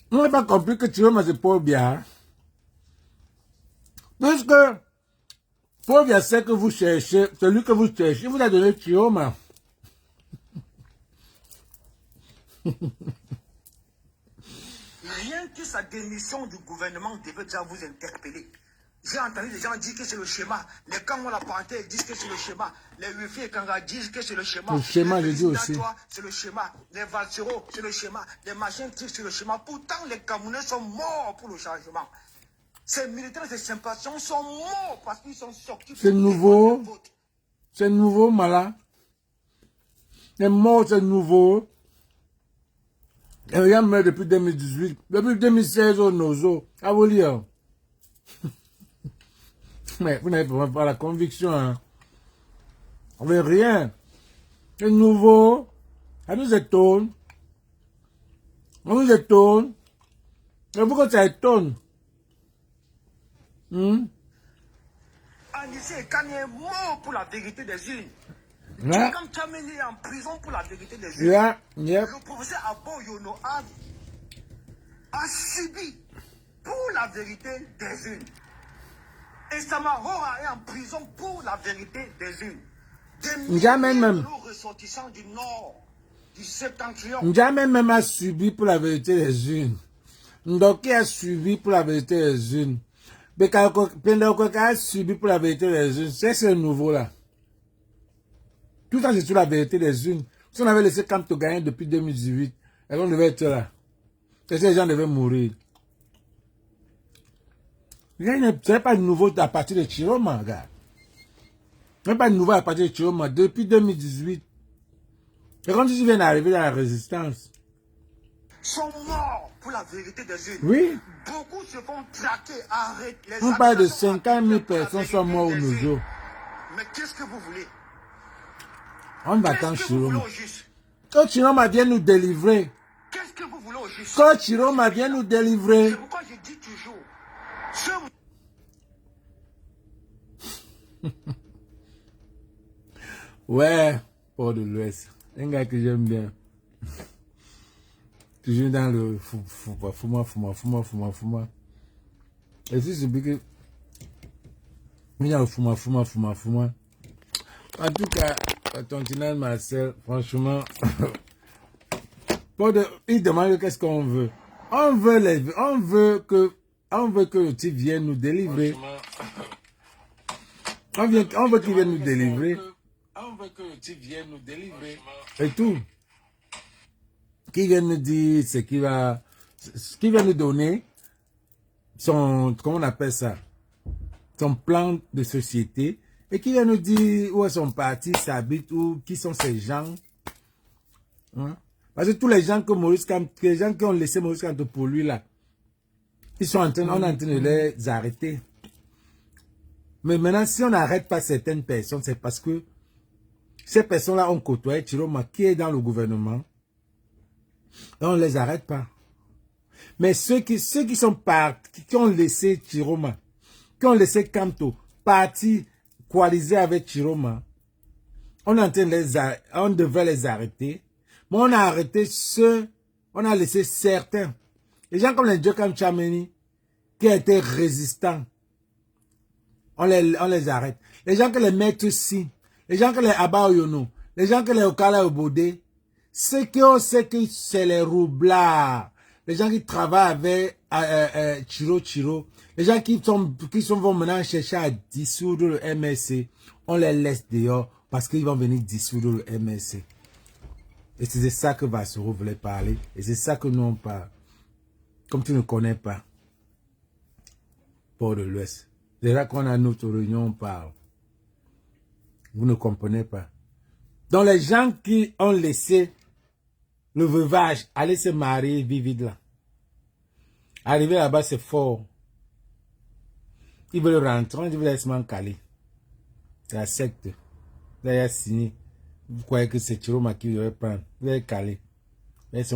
vous n'avez pas compris que Tiroma, c'est Paul Biya. Puisque Paul Biya sait que vous cherchez, celui que vous cherchez, il vous a donné Tiroma. Rien que sa démission du gouvernement devait déjà vous interpeller. J'ai entendu les gens dire que c'est le schéma. Les Kango la parenté disent que c'est le schéma. Les Wifi et Kanga disent que c'est le schéma. Le schéma, je dis aussi. C'est le schéma. Les Valsero, c'est le schéma. Les machins trucs, c'est le schéma. Pourtant, les Camerounais sont morts pour le changement. Ces militaires, ces sympathisants sont morts parce qu'ils sont sortis. C'est nouveau. C'est nouveau, Mala. Les morts, c'est nouveau. Et rien meurt depuis 2018. Depuis 2016, au Nozo. À vous lire. Mais vous n'avez pas la conviction, hein. On veut rien. C'est nouveau. Ça nous étonne. On nous étonne. Et pourquoi ça étonne? Anissé et Kanye est mort pour la vérité des urnes. Yeah. Comme Tchameni est en prison pour la vérité des urnes. Yeah. Yeah. Le professeur Abo Yono a subi pour la vérité des urnes. Et Samarora est en prison pour la vérité des urnes. Des Jamais milliers même. de nos ressortissants du Nord, du Septentrion. Jamais même a subi pour la vérité des unes. Ndoki a subi pour la vérité des unes. Pendakoka a subi pour la vérité des unes. C'est ce nouveau là. Tout ça c'est sur la vérité des unes. Si on avait laissé Kamto gagner depuis 2018, et on devait être là. Et ces gens devaient mourir. Ce n'est pas nouveau à partir de Chiroma, gars. Ce n'est pas nouveau à partir de Chiroma. Depuis 2018. Et quand ils viennent d'arriver dans la résistance. Sont morts pour la vérité des urnes. Oui. Beaucoup se font traquer, arrêter. On parle de 50 000 personnes sont mortes au Nozo. Mais qu'est-ce que vous voulez? On va attendre Qu'est-ce que vous voulez Chiroma. au juste? Quand Chiroma vient nous délivrer. Qu'est-ce que vous voulez au juste? Quand Chiroma vient nous délivrer. C'est pourquoi je dis toujours. Ouais, Port de l'Ouest. Un gars que j'aime bien. Toujours dans le fouma. Et si c'est que il y a le fouma. En tout cas, Tontinal Marcel, franchement, il demande qu'est-ce qu'on veut. On veut que le type vienne nous délivrer. On veut qu'il vienne nous délivrer. On veut que le type vienne nous délivrer. Et tout. Qui vient nous dire ce qu'il va nous donner son, comment on appelle ça, son plan de société, et qui vient nous dire où est son parti, s'habite, ou qui sont ces gens. Hein? Parce que tous les gens que Maurice Kamto, les gens qui ont laissé Maurice Kamto pour lui là, on est en train de les arrêter. Mais maintenant, si on n'arrête pas certaines personnes, c'est parce que ces personnes-là ont côtoyé Chiroma qui est dans le gouvernement. Et on ne les arrête pas. Mais ceux qui sont partis, qui ont laissé Chiroma, qui ont laissé Kamto, partis coalisés avec Chiroma, on devait les arrêter. Mais on a arrêté on a laissé certains. Les gens comme les Djokam Tchameni, qui étaient résistants, on les arrête. Les gens que les maîtres si, les gens que les Aba Yono, les gens que les Okala Obode, ceux qui ont, c'est les roublards, les gens qui travaillent avec Chiro, les gens qui vont maintenant chercher à dissoudre le MSC, on les laisse dehors parce qu'ils vont venir dissoudre le MSC. Et c'est de ça que Vassoro voulait parler. Et c'est ça que nous on parle. Comme tu ne connais pas Port de l'Ouest. C'est là qu'on a notre réunion, on parle. Vous ne comprenez pas. Donc les gens qui ont laissé le veuvage aller se marier, vivre là. Arriver là-bas, c'est fort. Ils veulent rentrer, ils veulent laisser caler. C'est la secte. Vous avez signé. Vous croyez que c'est Chiroma qui devrait prendre. Vous allez caler. Ils se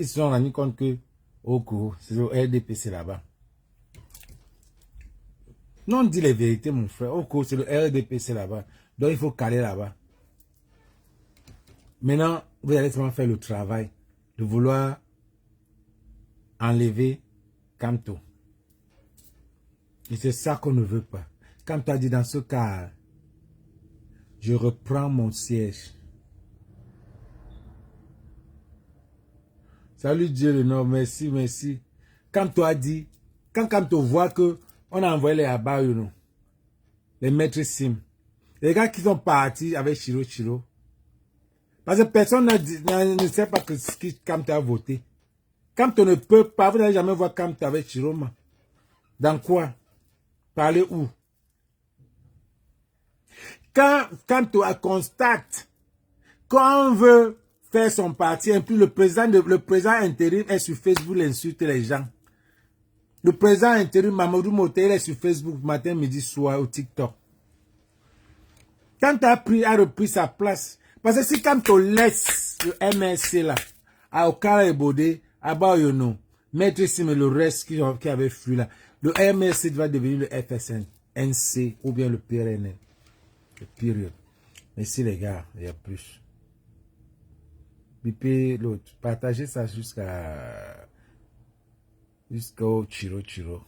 sont rendus compte que au cours, c'est le RDPC là-bas. Non, on dit les vérités, mon frère. Au cours, c'est le RDPC là-bas. Donc, il faut caler là-bas. Maintenant, vous allez seulement faire le travail de vouloir enlever Kamto. Et c'est ça qu'on ne veut pas. Kamto a dit dans ce cas, je reprends mon siège. Salut Dieu le Nord, merci. Kamto a dit, quand Kamto voit que on a envoyé les Abayono, les maîtres Sim. Les gars qui sont partis avec Chiro. Parce que personne ne sait pas qui Kamto a voté. Kamto ne peut pas, vous n'allez jamais voir Kamto avec Chiroma. Dans quoi? Parler où? Quand Kamto constate qu'on veut faire son parti, et puis le président intérim est sur Facebook, il insulte les gens. Le président intérim, Mamadou Moté, est sur Facebook matin, midi, soir, au TikTok. Quand a repris sa place, parce que si quand on laisse le MSC là, à Okara et Bodé, à Bayono, Maître Sim et le reste qui avait fui là, le MSC va devenir le FSN, NC ou bien le PRN. Le période. Mais si les gars, il y a plus. Bipé l'autre. Partagez ça jusqu'au Chiro.